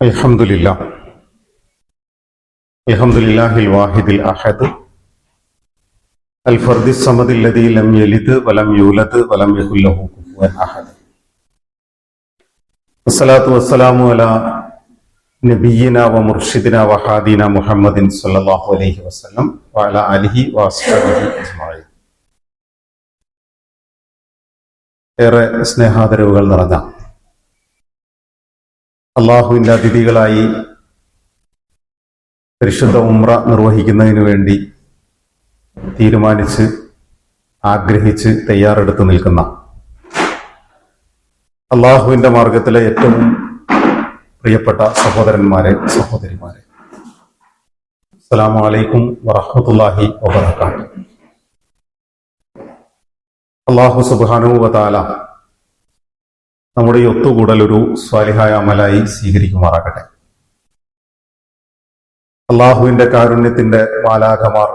അൽഹംദുലില്ലാഹ് അൽഹംദുലില്ലാഹിൽ വാഹിദിൽ അഹദ് അൽ ഫർദിസ് സമദിൽ ലദീ ലം യലിദ് വലം യൂലദ് വലം യകുൽ ലഹു കുഫുവൻ അഹദ്. വസ്സലാത്തു വസ്സലാമു അലാ നബിയ്യിനാ വ മുർഷിദിനാ വ ഹാദിനാ മുഹമ്മദിൻ സ്വല്ലല്ലാഹു അലൈഹി വസല്ലം വഅലാ ആലിഹി വഅസ്ഹാബിഹി അജ്മഈൻ. ഏറെ സ്നേഹാദരവുകൾ നിറഞ്ഞ അള്ളാഹുവിൻ്റെ അതിഥികളായി പരിശുദ്ധ ഉംറ നിർവഹിക്കുന്നതിന് വേണ്ടി തീരുമാനിച്ച് ആഗ്രഹിച്ച് തയ്യാറെടുത്ത് നിൽക്കുന്ന അള്ളാഹുവിൻ്റെ മാർഗത്തിലെ ഏറ്റവും പ്രിയപ്പെട്ട സഹോദരന്മാരെ, സഹോദരിമാരെ, അസ്സലാമു അലൈക്കും വറഹ്മത്തുള്ളാഹി വബറകാതുഹു. അള്ളാഹു സുബ്ഹാനഹു വ തആല നമ്മുടെ ഈ ഒത്തുകൂടൽ ഒരു സ്വാലിഹായ അമലായി സ്വീകരിക്കുമാറാകട്ടെ. അള്ളാഹുവിന്റെ കാരുണ്യത്തിന്റെ മാലാഖമാർ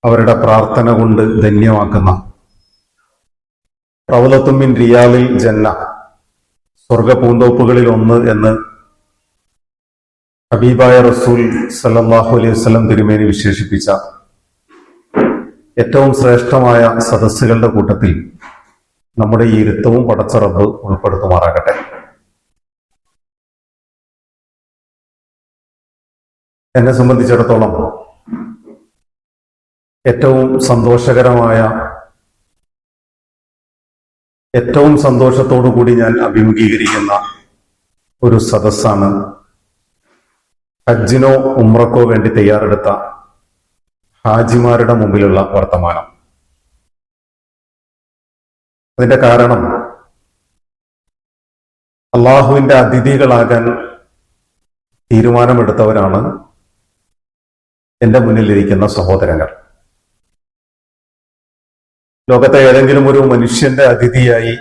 അവരുടെ പ്രാർത്ഥന കൊണ്ട് ധന്യമാക്കുന്ന റൗളത്തും മിൻ റിയാദിൽ ജന്ന, സ്വർഗ പൂന്തോപ്പുകളിൽ ഒന്ന് എന്ന് ഹബീബായ റസൂൽ സല്ലല്ലാഹു അലൈഹി വസല്ലം തിരുമേനി വിശേഷിപ്പിച്ച ഏറ്റവും ശ്രേഷ്ഠമായ സദസ്സുകളുടെ കൂട്ടത്തിൽ നമ്മുടെ ഈ ഇരുത്തവും പടച്ച റബ്ബ് ഉൾപ്പെടുത്തുമാറാകട്ടെ. എന്നെ സംബന്ധിച്ചിടത്തോളം ഏറ്റവും സന്തോഷകരമായ, ഏറ്റവും സന്തോഷത്തോടു കൂടി ഞാൻ അഭിമുഖീകരിക്കുന്ന ഒരു സദസ്സാണ് ഹജ്ജിനോ ഉംറക്കോ വേണ്ടി തയ്യാറെടുത്ത ഹാജിമാരുടെ മുമ്പിലുള്ള വർത്തമാനം. അതിന്റെ കാരണം അള്ളാഹുവിന്റെ അതിഥികളാകാൻ തീരുമാനമെടുത്തവരാണ് എന്റെ മുന്നിലിരിക്കുന്ന സഹോദരങ്ങൾ. ലോകത്തെ ഏതെങ്കിലും ഒരു മനുഷ്യന്റെ അതിഥിയായി,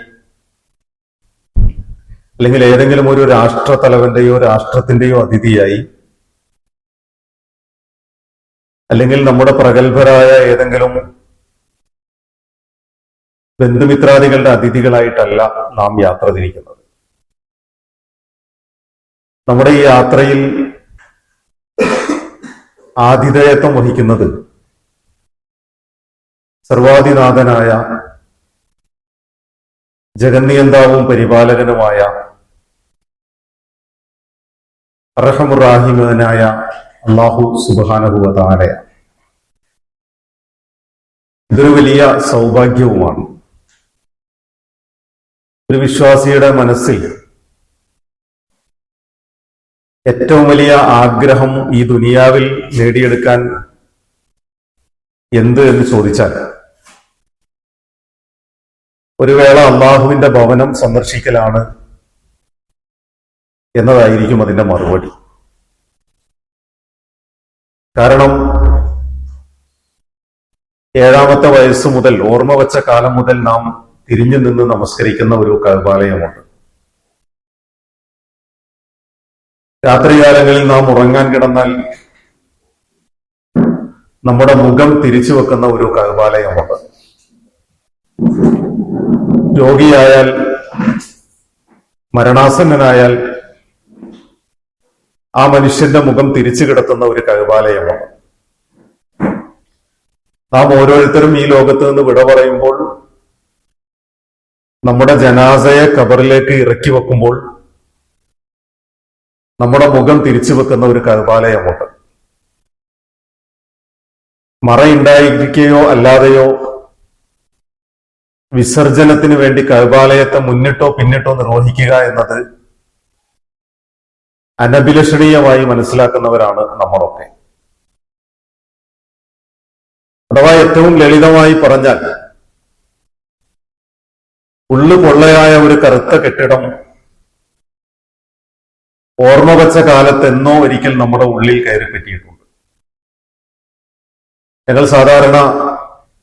അല്ലെങ്കിൽ ഏതെങ്കിലും ഒരു രാഷ്ട്രത്തലവന്റെയോ രാഷ്ട്രത്തിന്റെയോ അതിഥിയായി, അല്ലെങ്കിൽ നമ്മുടെ പ്രഗത്ഭരായ ഏതെങ്കിലും ബന്ധുമിത്രാദികളുടെ അതിഥികളായിട്ടല്ല നാം യാത്ര തിരിക്കുന്നത്. നമ്മുടെ ഈ യാത്രയിൽ ആതിഥേയത്വം വഹിക്കുന്നത് സർവാധിനാഥനായ ജഗന്നിയന്താവും പരിപാലകനുമായ അർഹമുർ-റാഹിമീനായ അല്ലാഹു സുബ്ഹാനഹു വ തആലയാണ്. ഇതൊരു വലിയ സൗഭാഗ്യവുമാണ്. ഒരു വിശ്വാസിയുടെ മനസ്സിൽ ഏറ്റവും വലിയ ആഗ്രഹം ഈ ദുനിയാവിൽ നേടിയെടുക്കാൻ എന്ത് എന്ന് ചോദിച്ചാൽ, ഒരു വേള അള്ളാഹുവിന്റെ ഭവനം സന്ദർശിക്കലാണ് എന്നതായിരിക്കും അതിന്റെ മറുപടി. കാരണം 7-ാമത്തെ വയസ്സ് മുതൽ, ഓർമ്മ വച്ച കാലം മുതൽ നാം തിരിഞ്ഞു നിന്ന് നമസ്കരിക്കുന്ന ഒരു കഅബാലയമുണ്ട്. രാത്രികാലങ്ങളിൽ നാം ഉറങ്ങാൻ കിടന്നാൽ നമ്മുടെ മുഖം തിരിച്ചു വെക്കുന്ന ഒരു കഅബാലയമുണ്ട്. രോഗിയായാൽ, മരണാസന്നനായാൽ ആ മനുഷ്യന്റെ മുഖം തിരിച്ചു കിടത്തുന്ന ഒരു കഅബാലയമുണ്ട്. നാം ഓരോരുത്തരും ഈ ലോകത്ത് നിന്ന് വിട പറയുമ്പോൾ നമ്മുടെ ജനാസയെ ഖബറിലേക്ക് ഇറക്കി വെക്കുമ്പോൾ നമ്മുടെ മുഖം തിരിച്ചു വെക്കുന്ന ഒരു കഅബാലയമുണ്ട്. മറയുണ്ടായിരിക്കുകയോ അല്ലാതെയോ വിസർജനത്തിന് വേണ്ടി കഅബാലയത്തെ മുന്നിട്ടോ പിന്നിട്ടോ നിർവഹിക്കുക എന്നത് അനഭിലഷണീയമായി മനസ്സിലാക്കുന്നവരാണ് നമ്മളൊക്കെ. അഥവാ ഏറ്റവും ലളിതമായി പറഞ്ഞാൽ, ഉള്ളു പൊള്ളയായ ഒരു കറുത്ത കെട്ടിടം ഓർമ്മ വച്ച കാലത്ത് എന്നോ ഒരിക്കൽ നമ്മുടെ ഉള്ളിൽ കയറി പറ്റിയിട്ടുണ്ട്. ഞങ്ങൾ സാധാരണ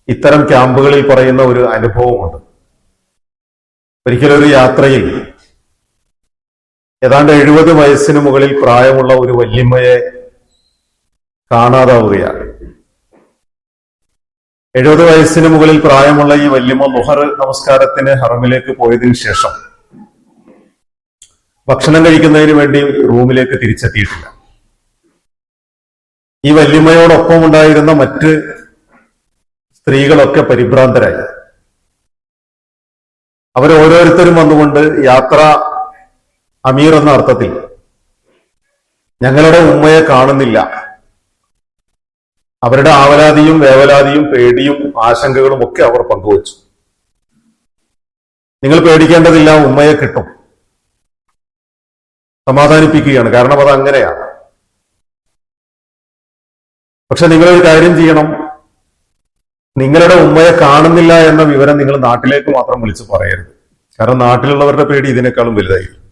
ഇത്തരം ക്യാമ്പുകളിൽ പറയുന്ന ഒരു അനുഭവമുണ്ട്. ഒരിക്കലൊരു യാത്രയിൽ ഏതാണ്ട് 70 വയസ്സിന് മുകളിൽ പ്രായമുള്ള ഒരു വല്യമ്മയെ കാണാതാവുകയാണ്. 70 വയസ്സിന് മുകളിൽ പ്രായമുള്ള ഈ വല്യമ്മ ളുഹർ നമസ്കാരത്തിന് ഹറമിലേക്ക് പോയതിനു ശേഷം ഭക്ഷണം കഴിക്കുന്നതിന് വേണ്ടി റൂമിലേക്ക് തിരിച്ചെത്തിയിട്ടില്ല. ഈ വല്യമ്മയോടൊപ്പം ഉണ്ടായിരുന്ന മറ്റ് സ്ത്രീകളൊക്കെ പരിഭ്രാന്തരായി. അവരോരോരുത്തരും വന്നുകൊണ്ട് യാത്ര അമീർ എന്ന അർത്ഥത്തിൽ ഞങ്ങളുടെ ഉമ്മയെ കാണുന്നില്ല, അവരുടെ ആവലാതിയും വേവലാതിയും പേടിയും ആശങ്കകളും ഒക്കെ അവർ പങ്കുവച്ചു. നിങ്ങൾ പേടിക്കേണ്ടതില്ല, ഉമ്മയെ കിട്ടും, സമാധാനിപ്പിക്കുകയാണ്. കാരണം അത് അങ്ങനെയാണ്. പക്ഷെ നിങ്ങളൊരു കാര്യം ചെയ്യണം, നിങ്ങളുടെ ഉമ്മയെ കാണുന്നില്ല എന്ന വിവരം നിങ്ങൾ നാട്ടിലേക്ക് മാത്രം വിളിച്ച് പറയരുത്. കാരണം നാട്ടിലുള്ളവരുടെ പേടി ഇതിനേക്കാളും വലുതായിരിക്കും.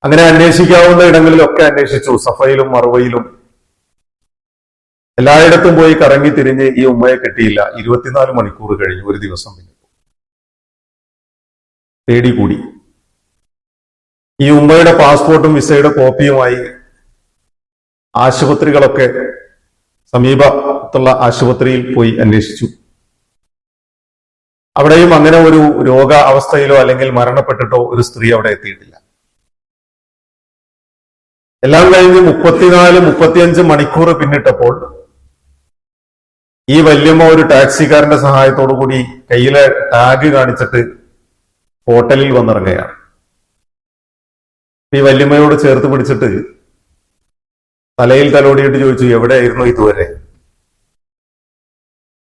അങ്ങനെ അന്വേഷിക്കാവുന്ന ഇടങ്ങളിലൊക്കെ അന്വേഷിച്ചു. സഫയിലും മറുവയിലും എല്ലായിടത്തും പോയി കറങ്ങി തിരിഞ്ഞ് ഈ ഉമ്മയെ കിട്ടിയില്ല. 24 മണിക്കൂർ കഴിഞ്ഞു. ഒരു ദിവസം പിന്നിട്ടു. പേടി കൂടി. ഈ ഉമ്മയുടെ പാസ്പോർട്ടും വിസയുടെ കോപ്പിയുമായി ആശുപത്രികളൊക്കെ സമീപത്തുള്ള ആശുപത്രിയിൽ പോയി അന്വേഷിച്ചു. അവിടെയും അങ്ങനെ ഒരു രോഗാവസ്ഥയിലോ അല്ലെങ്കിൽ മരണപ്പെട്ടിട്ടോ ഒരു സ്ത്രീ അവിടെ എത്തിയിട്ടില്ല. എല്ലാം കഴിഞ്ഞ് 34-35 മണിക്കൂർ പിന്നിട്ടപ്പോൾ ഈ വല്യമ്മ ഒരു ടാക്സിക്കാരന്റെ സഹായത്തോടു കൂടി കയ്യിലെ ടാഗ് കാണിച്ചിട്ട് ഹോട്ടലിൽ വന്നിറങ്ങുകയാണ്. ഈ വല്യമ്മയോട് ചേർത്ത് പിടിച്ചിട്ട് തലയിൽ തലോടിയിട്ട് ചോദിച്ചു, എവിടെയായിരുന്നു ഇതുവരെ?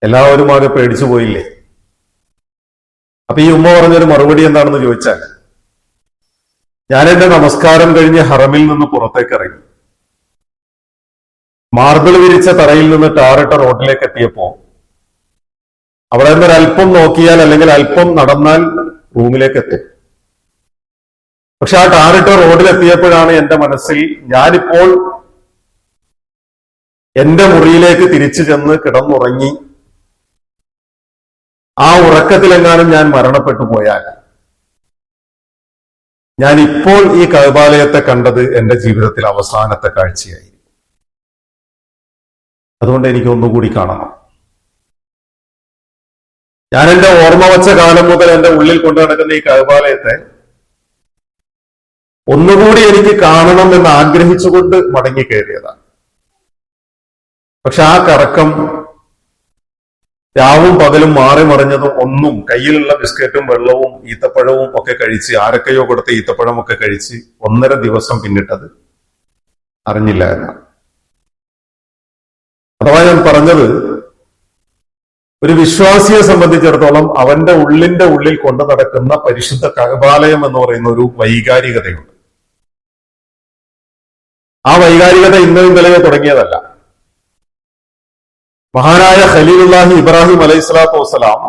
എല്ലാവരും ആകെ പേടിച്ചു പോയില്ലേ? അപ്പൊ ഈ ഉമ്മ പറഞ്ഞൊരു മറുപടി എന്താണെന്ന് ചോദിച്ചാൽ, ഞാൻ എന്റെ നമസ്കാരം കഴിഞ്ഞ് ഹറമിൽ നിന്ന് പുറത്തേക്ക് ഇറങ്ങി. മാർബിൾ വിരിച്ച തറയിൽ നിന്ന് ടാറിട്ട റോഡിലേക്ക് എത്തിയപ്പോ അവിടെ നിന്ന് ഒരല്പം നോക്കിയാൽ അല്ലെങ്കിൽ അല്പം നടന്നാൽ റൂമിലേക്ക് എത്തും. പക്ഷെ ആ ടാറിട്ട റോഡിലെത്തിയപ്പോഴാണ് എന്റെ മനസ്സിൽ ഞാനിപ്പോൾ എന്റെ മുറിയിലേക്ക് തിരിച്ചു ചെന്ന് കിടന്നുറങ്ങി ആ ഉറക്കത്തിലെങ്ങാനും ഞാൻ മരണപ്പെട്ടു പോയാൽ ഞാൻ ഇപ്പോൾ ഈ കഅബാലയത്തെ കണ്ടത് എന്റെ ജീവിതത്തിൽ അവസാനത്തെ കാഴ്ചയായി. അതുകൊണ്ട് എനിക്ക് ഒന്നുകൂടി കാണണം. ഞാൻ എന്റെ ഓർമ്മ വച്ച കാലം മുതൽ എന്റെ ഉള്ളിൽ കൊണ്ടു നടക്കുന്ന ഈ കഅബാലയത്തെ ഒന്നുകൂടി എനിക്ക് കാണണം എന്ന് ആഗ്രഹിച്ചുകൊണ്ട് മടങ്ങി കയറിയതാണ്. പക്ഷെ ആ കറക്കം രാവും പകലും മാറി മറിഞ്ഞതും ഒന്നും കയ്യിലുള്ള ബിസ്ക്കറ്റും വെള്ളവും ഈത്തപ്പഴവും ഒക്കെ കഴിച്ച്, ആരൊക്കെയോ കൊടുത്ത ഈത്തപ്പഴം ഒക്കെ കഴിച്ച് 1.5 ദിവസം പിന്നിട്ടത് അറിഞ്ഞില്ല എന്നാണ്. അഥവാ ഞാൻ പറഞ്ഞത്, ഒരു വിശ്വാസിയെ സംബന്ധിച്ചിടത്തോളം അവന്റെ ഉള്ളിന്റെ ഉള്ളിൽ കൊണ്ടു നടക്കുന്ന പരിശുദ്ധ കഅബാലയം എന്ന് പറയുന്ന ഒരു വൈകാരികതയുണ്ട്. ആ വൈകാരികത ഇന്നോ ഇന്നലെയോ തുടങ്ങിയതല്ല. മഹാനായ ഖലീലുല്ലാഹി ഇബ്രാഹിം അലൈഹിസ്സലാത്തു വസ്സലാം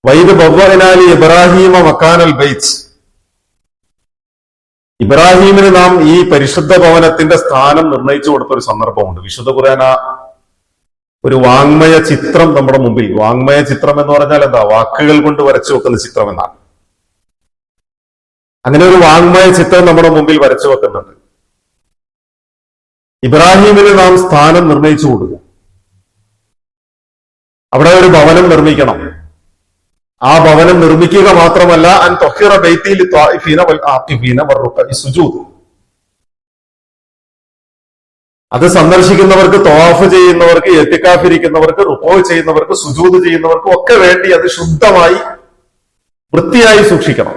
വൈദ് ബവ്വഅനാലി ഇബ്രാഹിമ മക്കാനൽ ബൈത്ത്, ഇബ്രാഹിമിന് നാം ഈ പരിശുദ്ധ ഭവനത്തിന്റെ സ്ഥാനം നിർണയിച്ചു കൊടുത്ത ഒരു സന്ദർഭമുണ്ട്. വിശുദ്ധ ഖുർആൻ ഒരു വാങ്മയ ചിത്രം നമ്മുടെ മുമ്പിൽ, വാങ്മയ ചിത്രം എന്ന് പറഞ്ഞാൽ എന്താ, വാക്കുകൾ കൊണ്ട് വരച്ചു വെക്കുന്ന ചിത്രം എന്നാണ്. അങ്ങനെ ഒരു വാങ്മയ ചിത്രം നമ്മുടെ മുമ്പിൽ വരച്ചു വെക്കുന്നുണ്ട്. ഇബ്രാഹിമിന് നാം സ്ഥാനം നിർണയിച്ചു കൊടുക്കും. അവിടെ ഒരു ഭവനം നിർമ്മിക്കണം. ആ ഭവനം നിർമ്മിക്കുക മാത്രമല്ല, അൻ ത്വഹിറ ബൈതി ലിത്വാഇഫീന വൽ ആഖിഫീന വറുക്കഇ സുജൂദ്, അത് സന്ദർശിക്കുന്നവർക്ക്, തവാഫ് ചെയ്യുന്നവർക്ക്, ഇഅ്തികാഫിരിക്കുന്നവർക്ക്, റുക്കൂ ചെയ്യുന്നവർക്ക്, സുജൂദ് ചെയ്യുന്നവർക്കും ഒക്കെ വേണ്ടി അത് ശുദ്ധമായി വൃത്തിയായി സൂക്ഷിക്കണം.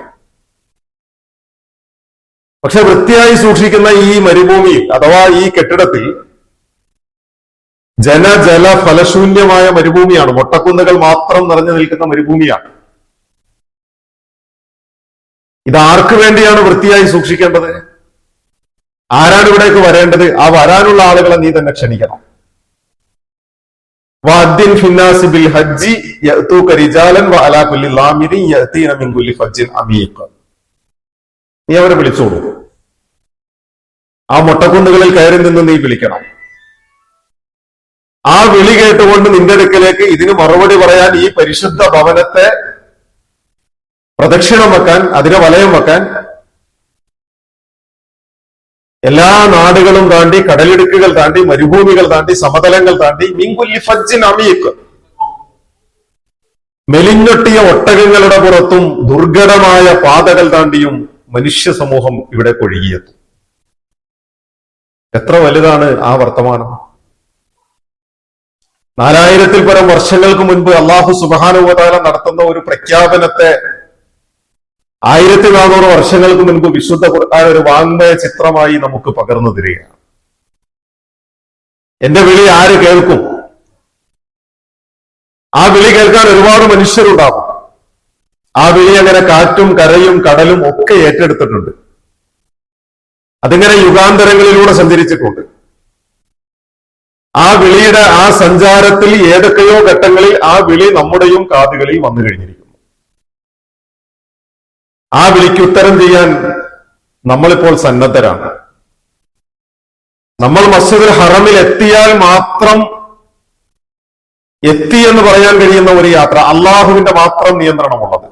പക്ഷെ വൃത്തിയായി സൂക്ഷിക്കുന്ന ഈ മരുഭൂമിയിൽ അഥവാ ഈ കെട്ടിടത്തിൽ ജല ഫലശൂന്യമായ മരുഭൂമിയാണ്. മൊട്ടക്കുന്നുകൾ മാത്രം നിറഞ്ഞു നിൽക്കുന്ന മരുഭൂമിയാണ്. ഇത് ആർക്ക് വേണ്ടിയാണ് വൃത്തിയായി സൂക്ഷിക്കേണ്ടത്? ആരാണ് ഇവിടേക്ക് വരേണ്ടത്? ആ വരാനുള്ള ആളുകളെ നീ തന്നെ ക്ഷണിക്കണം. വഅദ്ദിൻ ഫിന്നാസി ബിൽ ഹജ്ജി യഅതൂക റിജാലൻ വഅലാ കുല്ലി ളാമിരിൻ യഅതീന മിൻ കുല്ലി ഫജ്ജിൻ അമീഖ്. നീ അവരെ വിളിച്ചോളൂ. ആ മൊട്ടക്കുന്നുകളിൽ കയറി നിന്ന് നീ വിളിക്കണം. ആ വിളി കേട്ടുകൊണ്ട് നിന്റെ അടുക്കലേക്ക് ഇതിന് മറുപടി പറയാൻ, ഈ പരിശുദ്ധ ഭവനത്തെ പ്രദക്ഷിണം വെക്കാൻ, അതിനെ വലയം വെക്കാൻ എല്ലാ നാടുകളും താണ്ടി, കടലിടുക്കുകൾ താണ്ടി, മരുഭൂമികൾ താണ്ടി, സമതലങ്ങൾ താണ്ടി, മിൻ കുല്ലി ഫജ്ജിൻ അമീഖ്, മെലിഞ്ഞൊട്ടിയ ഒട്ടകങ്ങളുടെ പുറത്തും ദുർഘടമായ പാതകൾ താണ്ടിയും മനുഷ്യ സമൂഹം ഇവിടെ കൊഴുകിയെത്തും. എത്ര വലുതാണ് ആ വർത്തമാനം! 4000-ൽ പരം വർഷങ്ങൾക്ക് മുൻപ് അള്ളാഹു സുബ്ഹാനഹു വ തആല നടത്തുന്ന ഒരു പ്രഖ്യാപനത്തെ 1400 വർഷങ്ങൾക്ക് മുൻപ് വിശുദ്ധ ഖുർആൻ ഒരു വാങ്മയ ചിത്രമായി നമുക്ക് പകർന്നു തരികയാണ്. എന്റെ വിളി ആര് കേൾക്കും? ആ വിളി കേൾക്കാൻ ഒരുപാട് മനുഷ്യരുണ്ടാകും. ആ വിളി അങ്ങനെ കാറ്റും കരയും കടലും ഒക്കെ ഏറ്റെടുത്തിട്ടുണ്ട്. അതിങ്ങനെ യുഗാന്തരങ്ങളിലൂടെ സഞ്ചരിച്ചിട്ടുണ്ട്. ആ വിളിയുടെ ആ സഞ്ചാരത്തിൽ ഏതൊക്കെയോ ഘട്ടങ്ങളിൽ ആ വിളി നമ്മുടെയും കാതുകളിൽ വന്നു കഴിഞ്ഞിരിക്കുന്നു. ആ വിളിക്ക് ഉത്തരം ചെയ്യാൻ നമ്മളിപ്പോൾ സന്നദ്ധരാണ്. നമ്മൾ മസ്ജിദുൽ ഹറമിൽ എത്തിയാൽ മാത്രം എത്തി എന്ന് പറയാൻ കഴിയുന്ന ഒരു യാത്ര, അള്ളാഹുവിന്റെ മാത്രം നിയന്ത്രണമുള്ളത്.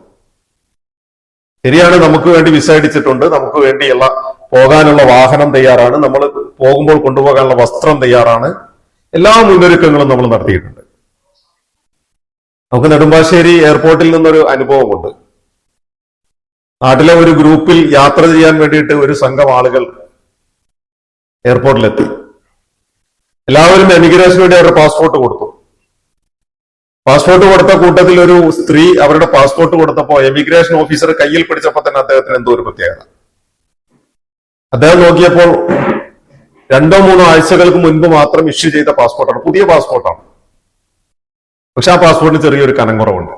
ശരിയാണ്, നമുക്ക് വേണ്ടി വിസ അടിച്ചിട്ടുണ്ട്, നമുക്ക് വേണ്ടിയുള്ള പോകാനുള്ള വാഹനം തയ്യാറാണ്, നമ്മൾ പോകുമ്പോൾ കൊണ്ടുപോകാനുള്ള വസ്ത്രം തയ്യാറാണ്, എല്ലാ മുന്നൊരുക്കങ്ങളും നമ്മൾ നടത്തിയിട്ടുണ്ട്. നമുക്ക് നെടുമ്പാശ്ശേരി എയർപോർട്ടിൽ നിന്നൊരു അനുഭവമുണ്ട്. നാട്ടിലെ ഒരു ഗ്രൂപ്പിൽ യാത്ര ചെയ്യാൻ വേണ്ടിയിട്ട് ഒരു സംഘം ആളുകൾ എയർപോർട്ടിലെത്തി. എല്ലാവരും എമിഗ്രേഷന് വേണ്ടി അവരുടെ പാസ്പോർട്ട് കൊടുത്തു. പാസ്പോർട്ട് കൊടുത്ത കൂട്ടത്തിൽ ഒരു സ്ത്രീ അവരുടെ പാസ്പോർട്ട് കൊടുത്തപ്പോ എമിഗ്രേഷൻ ഓഫീസർ കയ്യിൽ പിടിച്ചപ്പോ തന്നെ അദ്ദേഹത്തിന് എന്തോ ഒരു പ്രത്യേകത. അദ്ദേഹം നോക്കിയപ്പോൾ 2-3 ആഴ്ചകൾക്ക് മുൻപ് മാത്രം ഇഷ്യൂ ചെയ്ത പാസ്പോർട്ടാണ്, പുതിയ പാസ്പോർട്ടാണ്. പക്ഷെ ആ പാസ്പോർട്ടിന് ചെറിയൊരു കനം കുറവുണ്ട്.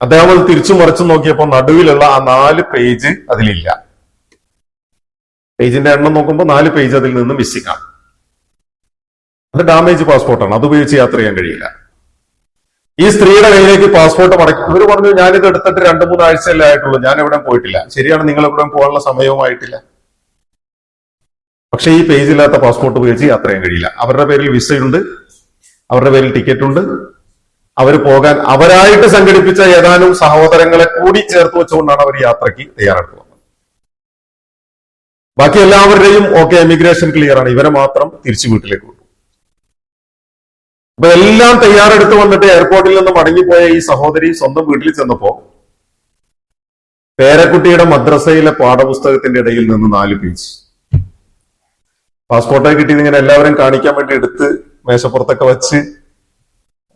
അദ്ദേഹം അത് തിരിച്ചു മറിച്ചു നോക്കിയപ്പോൾ നടുവിലുള്ള ആ 4 പേജ് അതിലില്ല. പേജിന്റെ എണ്ണം നോക്കുമ്പോൾ 4 പേജ് അതിൽ നിന്ന് മിസ്സിംഗ് ആണ്. അത് ഡാമേജ് പാസ്പോർട്ടാണ്, അത് ഉപയോഗിച്ച് യാത്ര ചെയ്യാൻ കഴിയില്ല. ഈ സ്ത്രീയുടെ കയ്യിലേക്ക് പാസ്പോർട്ട് മടക്കി ഇവർ പറഞ്ഞു, ഞാനിത് എടുത്തിട്ട് 2-3 ആഴ്ചയല്ലേ ആയിട്ടുള്ളൂ, ഞാൻ എവിടെയും പോയിട്ടില്ല. ശരിയാണ്, നിങ്ങൾ എവിടെയും പോകാനുള്ള സമയവുമായിട്ടില്ല. പക്ഷെ ഈ പേജില്ലാത്ത പാസ്പോർട്ട് ഉപയോഗിച്ച് യാത്ര ചെയ്യാൻ കഴിയില്ല. അവരുടെ പേരിൽ വിസയുണ്ട്, അവരുടെ പേരിൽ ടിക്കറ്റ് ഉണ്ട്. അവർ പോകാൻ അവരായിട്ട് സംഘടിപ്പിച്ച ഏതാനും സഹോദരങ്ങളെ കൂടി ചേർത്ത് വെച്ചുകൊണ്ടാണ് അവർ യാത്രയ്ക്ക് തയ്യാറെടുക്കുന്നത്. ബാക്കി എല്ലാവരുടെയും ഓക്കെ, എമിഗ്രേഷൻ ക്ലിയർ ആണ്, ഇവരെ മാത്രം തിരിച്ചു വീട്ടിലേക്ക് വിട്ടു. അപ്പൊ എല്ലാം തയ്യാറെടുത്ത് വന്നിട്ട് എയർപോർട്ടിൽ നിന്ന് മടങ്ങിപ്പോയ ഈ സഹോദരി സ്വന്തം വീട്ടിൽ ചെന്നപ്പോ പേരക്കുട്ടിയുടെ മദ്രസയിലെ പാഠപുസ്തകത്തിന്റെ ഇടയിൽ നിന്ന് 4 പേജ് പാസ്പോർട്ടൊക്കെ കിട്ടിയത് ഇങ്ങനെ എല്ലാവരും കാണിക്കാൻ വേണ്ടി എടുത്ത് മേശപ്പുറത്തൊക്കെ വെച്ച്,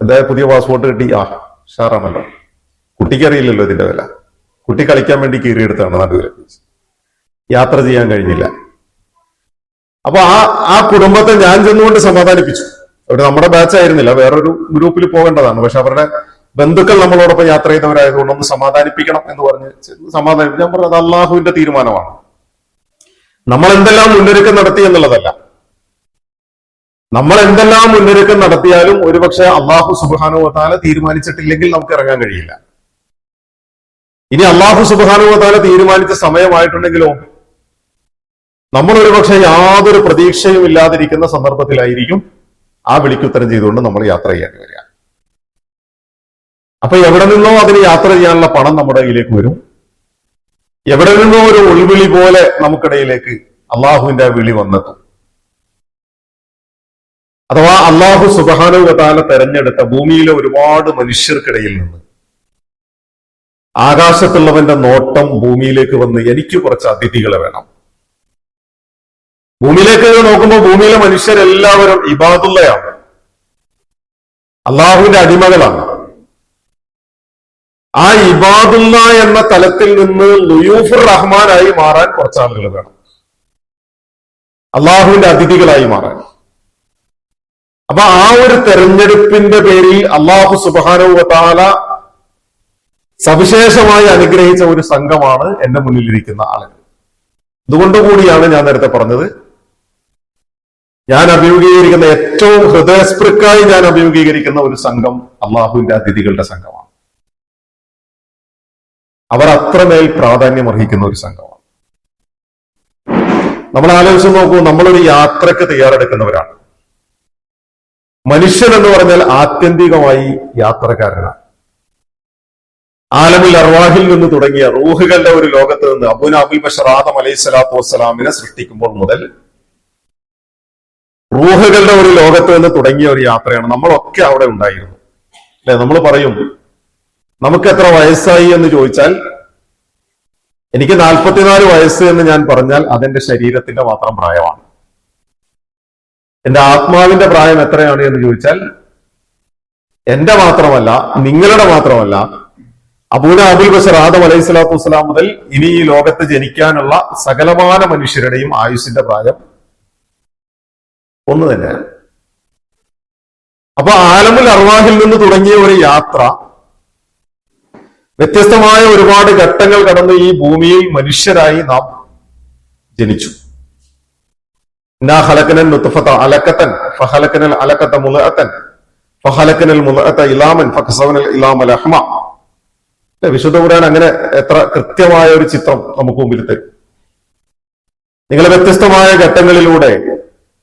എന്തായാലും പുതിയ പാസ്പോർട്ട് കിട്ടി, ഷാറാണല്ലോ. കുട്ടിക്ക് അറിയില്ലല്ലോ ഇതിന്റെ വില. കുട്ടി കളിക്കാൻ വേണ്ടി കീറിയെടുത്താണ് നടുവിലെ പേജ്. യാത്ര ചെയ്യാൻ കഴിഞ്ഞില്ല. അപ്പൊ ആ കുടുംബത്തെ ഞാൻ ചെന്നുകൊണ്ട് സമാധാനിപ്പിച്ചു. അവർ നമ്മുടെ ബാച്ച് ആയിരുന്നില്ല, വേറൊരു ഗ്രൂപ്പിൽ പോകേണ്ടതാണ്. പക്ഷെ അവരുടെ ബന്ധുക്കൾ നമ്മളോടൊപ്പം യാത്ര ചെയ്തവരായതുകൊണ്ട് ഒന്ന് സമാധാനിപ്പിക്കണം എന്ന് പറഞ്ഞ് സമാധാനിപ്പിച്ചു. ഞാൻ പറഞ്ഞത് അള്ളാഹുവിന്റെ തീരുമാനമാണ്. നമ്മൾ എന്തെല്ലാം മുന്നൊരുക്കം നടത്തി എന്നുള്ളതല്ല. നമ്മൾ എന്തെല്ലാം മുന്നൊരുക്കം നടത്തിയാലും ഒരുപക്ഷെ അള്ളാഹു സുബ്ഹാനഹു വ തആല തീരുമാനിച്ചിട്ടില്ലെങ്കിൽ നമുക്ക് ഇറങ്ങാൻ കഴിയില്ല. ഇനി അള്ളാഹു സുബ്ഹാനഹു വ തആല തീരുമാനിച്ച സമയമായിട്ടുണ്ടെങ്കിലോ നമ്മൾ ഒരുപക്ഷെ യാതൊരു പ്രതീക്ഷയും ഇല്ലാതിരിക്കുന്ന സന്ദർഭത്തിലായിരിക്കും ആ വിളിക്കുത്തരം ചെയ്തുകൊണ്ട് നമ്മൾ യാത്ര ചെയ്യേണ്ടി വരിക. അപ്പൊ എവിടെ നിന്നോ അതിന് യാത്ര ചെയ്യാനുള്ള പണം നമ്മുടെ കയ്യിലേക്ക് വരും. എവിടെ നിന്നോ ഒരു ഉൾവിളി പോലെ നമുക്കിടയിലേക്ക് അള്ളാഹുവിന്റെ വിളി വന്നെത്തും. അഥവാ അള്ളാഹു സുബ്ഹാനഹു വ തആല തെരഞ്ഞെടുത്ത ഭൂമിയിലെ ഒരുപാട് മനുഷ്യർക്കിടയിൽ നിന്ന് ആകാശത്തുള്ളവന്റെ നോട്ടം ഭൂമിയിലേക്ക് വന്ന് എനിക്ക് കുറച്ച് അതിഥികളെ വേണം. ഭൂമിയിലേക്ക് നോക്കുമ്പോൾ ഭൂമിയിലെ മനുഷ്യരെല്ലാവരും ഇബാദുള്ളയാണ്, അള്ളാഹുവിന്റെ അടിമകളാണ്. ആ ഇബാദുള്ള എന്ന തലത്തിൽ നിന്ന് ളുയൂഫുർ റഹ്മാനായി മാറാൻ കുറച്ച് ആളുകൾ വേണം, അള്ളാഹുവിന്റെ അതിഥികളായി മാറാൻ. അപ്പൊ ആ ഒരു തെരഞ്ഞെടുപ്പിന്റെ പേരിൽ അള്ളാഹു സുബ്ഹാനഹു വ തആല സവിശേഷമായി അനുഗ്രഹിച്ച ഒരു സംഘമാണ് എന്റെ മുന്നിലിരിക്കുന്ന ആളുകൾ. ഇതുകൊണ്ടുകൂടിയാണ് ഞാൻ നേരത്തെ പറഞ്ഞത്, ഞാൻ അഭിമുഖീകരിക്കുന്ന ഏറ്റവും ഹൃദയസ്പൃക്കായി ഞാൻ അഭിമുഖീകരിക്കുന്ന ഒരു സംഘം അള്ളാഹുവിന്റെ അതിഥികളുടെ സംഘമാണ്. അവർ അത്രമേൽ പ്രാധാന്യം അർഹിക്കുന്ന ഒരു സംഘമാണ്. നമ്മൾ ആലോചിച്ച് നോക്കൂ, നമ്മളൊരു യാത്രക്ക് തയ്യാറെടുക്കുന്നവരാണ്. മനുഷ്യൻ എന്ന് പറഞ്ഞാൽ ആത്യന്തികമായി യാത്രക്കാരനാണ്. ആലമുൽ അർവാഹിൽ നിന്ന് തുടങ്ങിയ റൂഹുകളുടെ ഒരു ലോകത്ത് നിന്ന് അബൂന അബുൽ ബശർ ആദം അലൈഹി സ്വലാത്തു വസ്സലാമിനെ സൃഷ്ടിക്കുമ്പോൾ മുതൽ റൂഹുകളുടെ ഒരു ലോകത്ത് നിന്ന് തുടങ്ങിയ ഒരു യാത്രയാണ്. നമ്മളൊക്കെ അവിടെ ഉണ്ടായിരുന്നു. അല്ലെ? നമ്മൾ പറയും നമുക്ക് എത്ര വയസ്സായി എന്ന് ചോദിച്ചാൽ എനിക്ക് 44 വയസ്സ് എന്ന് ഞാൻ പറഞ്ഞാൽ അതെന്റെ ശരീരത്തിന്റെ മാത്രം പ്രായമാണ്. എന്റെ ആത്മാവിന്റെ പ്രായം എത്രയാണ് എന്ന് ചോദിച്ചാൽ എന്റെ മാത്രമല്ല, നിങ്ങളുടെ മാത്രമല്ല, അബൂന അബുൽ ബശർ ആദം അലൈഹി സ്വലാത്തു വസ്സലാം മുതൽ ഇനി ഈ ലോകത്ത് ജനിക്കാനുള്ള സകലമാന മനുഷ്യരുടെയും ആയുസിന്റെ പ്രായം ഒന്ന് തന്നെയാണ്. അപ്പൊ ആലമുൽ അർവാഹിൽ നിന്ന് തുടങ്ങിയ ഒരു യാത്ര വ്യത്യസ്തമായ ഒരുപാട് ഘട്ടങ്ങൾ കടന്ന് ഈ ഭൂമിയിൽ മനുഷ്യരായി നാം ജനിച്ചു. ഇന്നാ ഖലഖനൽ നുത്ഫത അലഖതൻ ഫഖലഖനൽ അലഖത മുളഅതൻ ഫഖലഖനൽ മുളഅത ഇലാമൻ ഫകസവനൽ ഇലാമ ലഹ്മ. വിശുദ്ധ ഖുർആൻ അങ്ങനെ എത്ര കൃത്യമായ ഒരു ചിത്രം നമുക്ക് മുമ്പിൽ തരും. നിങ്ങൾ വ്യത്യസ്തമായ ഘട്ടങ്ങളിലൂടെ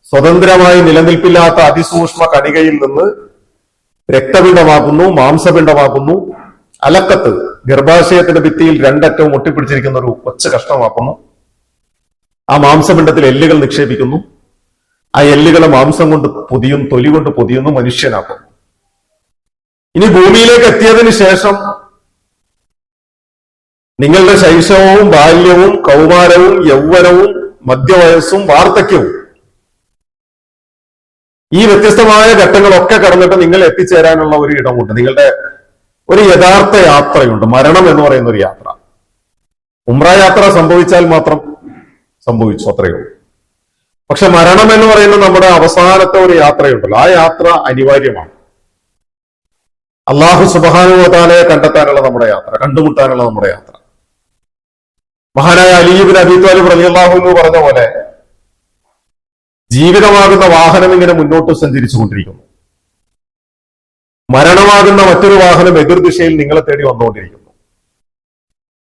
സ്വതന്ത്രമായി നിലനിൽപ്പില്ലാത്ത അതിസൂക്ഷ്മ കണികയിൽ നിന്ന് രക്തപിണ്ഡമാക്കുന്നു, മാംസപിണ്ഡമാക്കുന്നു, അലക്കത്ത് ഗർഭാശയത്തിന്റെ ഭിത്തിയിൽ രണ്ടറ്റവും ഒട്ടിപ്പിടിച്ചിരിക്കുന്ന ഒരു ഒച്ച കഷ്ണമാക്കുന്നു. ആ മാംസപിണ്ഡത്തിൽ എല്ലുകൾ നിക്ഷേപിക്കുന്നു. ആ എല്ലുകളെ മാംസം കൊണ്ട് പൊതിയും, തൊലി കൊണ്ട് പൊതിയുന്നു, മനുഷ്യനാക്കുന്നു. ഇനി ഭൂമിയിലേക്ക് എത്തിയതിനു ശേഷം നിങ്ങളുടെ ശൈശവവും ബാല്യവും കൗമാരവും യൗവനവും മധ്യവയസ്സും വാർദ്ധക്യവും ഈ വ്യത്യസ്തമായ ഘട്ടങ്ങളൊക്കെ കടന്നിട്ട് നിങ്ങൾ എത്തിച്ചേരാനുള്ള ഒരു ഇടമുണ്ട്. നിങ്ങളുടെ ഒരു യഥാർത്ഥ യാത്രയുണ്ട്, മരണം എന്ന് പറയുന്ന ഒരു യാത്ര. ഉംറ യാത്ര സംഭവിച്ചാൽ മാത്രം സംഭവിച്ചു, അത്രയേ ഉള്ളൂ. പക്ഷെ മരണം എന്ന് പറയുന്നത് നമ്മുടെ അവസാനത്തെ ഒരു യാത്രയുണ്ടല്ലോ, ആ യാത്ര അനിവാര്യമാണ്. അള്ളാഹു സുബ്ഹാനഹു വ തആലയെ കണ്ടെത്താനുള്ള നമ്മുടെ യാത്ര, കണ്ടുമുട്ടാനുള്ള നമ്മുടെ യാത്ര. മഹാനായ അലി ഇബ്നു അബീ ത്വാലിബ് റളിയല്ലാഹു അൻഹു പറഞ്ഞ പോലെ ജീവിതമാകുന്ന വാഹനം ഇങ്ങനെ മുന്നോട്ട് സഞ്ചരിച്ചു കൊണ്ടിരിക്കുന്നു. മരണമാകുന്ന മറ്റൊരു വാഹനം എതിർദിശയിൽ നിങ്ങളെ തേടി വന്നുകൊണ്ടിരിക്കുന്നു.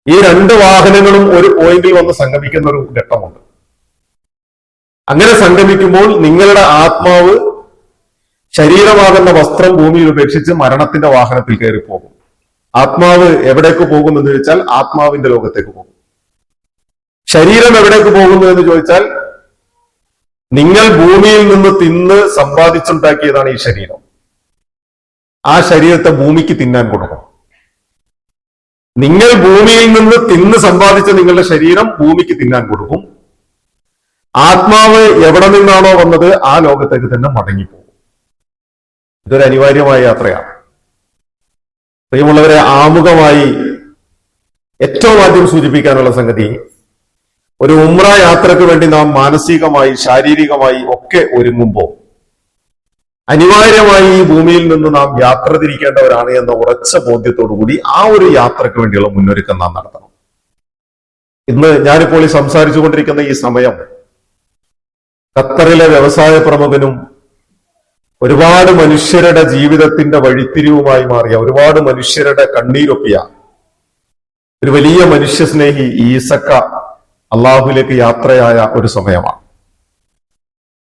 ഈ രണ്ട് വാഹനങ്ങളും ഒരു പോയിന്റിൽ വന്ന് സംഗമിക്കുന്ന ഒരു ഘട്ടമുണ്ട്. അങ്ങനെ സംഗമിക്കുമ്പോൾ നിങ്ങളുടെ ആത്മാവ് ശരീരമാകുന്ന വസ്ത്രം ഭൂമിയിൽ ഉപേക്ഷിച്ച് മരണത്തിന്റെ വാഹനത്തിൽ കയറി പോകും. ആത്മാവ് എവിടേക്ക് പോകുമെന്ന് ചോദിച്ചാൽ ആത്മാവിന്റെ ലോകത്തേക്ക് പോകും. ശരീരം എവിടേക്ക് പോകുന്നു എന്ന് ചോദിച്ചാൽ നിങ്ങൾ ഭൂമിയിൽ നിന്ന് തിന്ന് സമ്പാദിച്ചുണ്ടാക്കിയതാണ് ഈ ശരീരം. ആ ശരീരത്തെ ഭൂമിക്ക് തിന്നാൻ കൊടുക്കും. നിങ്ങൾ ഭൂമിയിൽ നിന്ന് തിന്ന് സമ്പാദിച്ച നിങ്ങളുടെ ശരീരം ഭൂമിക്ക് തിന്നാൻ കൊടുക്കും. ആത്മാവ് എവിടെ നിന്നാണോ വന്നത് ആ ലോകത്തേക്ക് തന്നെ മടങ്ങിപ്പോകും. ഇതൊരു അനിവാര്യമായ യാത്രയാണ്. പ്രിയമുള്ളവരെ, ആമുഖമായി ഏറ്റവും ആദ്യം സൂചിപ്പിക്കാനുള്ള സംഗതി, ഒരു ഉംറ യാത്രയ്ക്ക് വേണ്ടി നാം മാനസികമായി ശാരീരികമായി ഒക്കെ ഒരുങ്ങുമ്പോൾ അനിവാര്യമായി ഈ ഭൂമിയിൽ നിന്ന് നാം യാത്ര തിരിക്കേണ്ടവരാണ് എന്ന ഉറച്ച ബോധ്യത്തോടുകൂടി ആ ഒരു യാത്രയ്ക്ക് വേണ്ടിയുള്ള മുന്നൊരുക്കം നാം നടത്തണം. ഇന്ന് ഞാനിപ്പോൾ ഈ സംസാരിച്ചു കൊണ്ടിരിക്കുന്ന ഈ സമയം ഖത്തറിലെ വ്യവസായ പ്രമുഖനും ഒരുപാട് മനുഷ്യരുടെ ജീവിതത്തിന്റെ വഴിത്തിരിവുമായി മാറിയ, ഒരുപാട് മനുഷ്യരുടെ കണ്ണീരൊപ്പിയ ഒരു വലിയ മനുഷ്യസ്നേഹി ഈസക്ക അള്ളാഹുവിലേക്ക് യാത്രയായ ഒരു സമയമാണ്.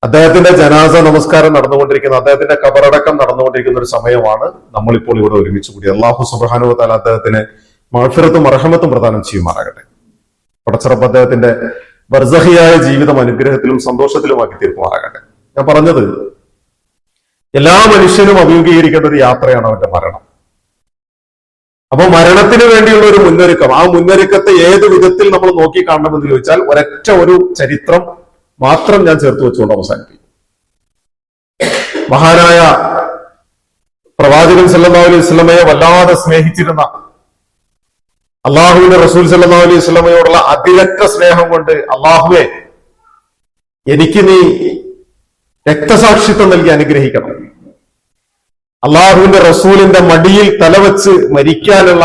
അദ്ദേഹത്തിന്റെ ജനാസ നമസ്കാരം നടന്നുകൊണ്ടിരിക്കുന്ന, അദ്ദേഹത്തിന്റെ ഖബറടക്കം നടന്നുകൊണ്ടിരിക്കുന്ന ഒരു സമയമാണ് നമ്മളിപ്പോൾ ഇവിടെ ഒരുമിച്ച് കൂടി. അള്ളാഹു സുബ്ഹാനഹു വ തആല അദ്ദേഹത്തിന് മഗ്ഫിറത്തും റഹ്മത്തും പ്രദാനം ചെയ്യുമാറാകട്ടെ. പടച്ചിറപ്പ് അദ്ദേഹത്തിന്റെ ബർസഖിയായ ജീവിതം അനുഗ്രഹത്തിലും സന്തോഷത്തിലുമാക്കി തീർക്കുമാറാകട്ടെ. ഞാൻ പറഞ്ഞത്, എല്ലാ മനുഷ്യനും അഭിമുഖീകരിക്കേണ്ട ഒരു യാത്രയാണ് അവന്റെ മരണം. അപ്പൊ മരണത്തിന് വേണ്ടിയുള്ള ഒരു മുന്നൊരുക്കം, ആ മുന്നൊരുക്കത്തെ ഏത് വിധത്തിൽ നമ്മൾ നോക്കി കാണണമെന്ന് ചോദിച്ചാൽ ഒരൊറ്റ ഒരു ചരിത്രം മാത്രം ഞാൻ ചേർത്ത് വെച്ചുകൊണ്ട് അവസാനിപ്പിക്കും. മഹാനായ പ്രവാചകൻ സല്ലല്ലാഹു അലൈഹി വസല്ലമയെ വല്ലാതെ സ്നേഹിച്ചിരുന്ന അള്ളാഹുവിന്റെ റസൂൽ സല്ലല്ലാഹു അലൈഹി വസല്ലമയോടുള്ള അതിരറ്റ സ്നേഹം കൊണ്ട്, അള്ളാഹുവെ എനിക്ക് നീ രക്തസാക്ഷിത്വം നൽകി അനുഗ്രഹിക്കണം, അള്ളാഹുവിന്റെ റസൂലിന്റെ മടിയിൽ തലവെച്ച് മരിക്കാനുള്ള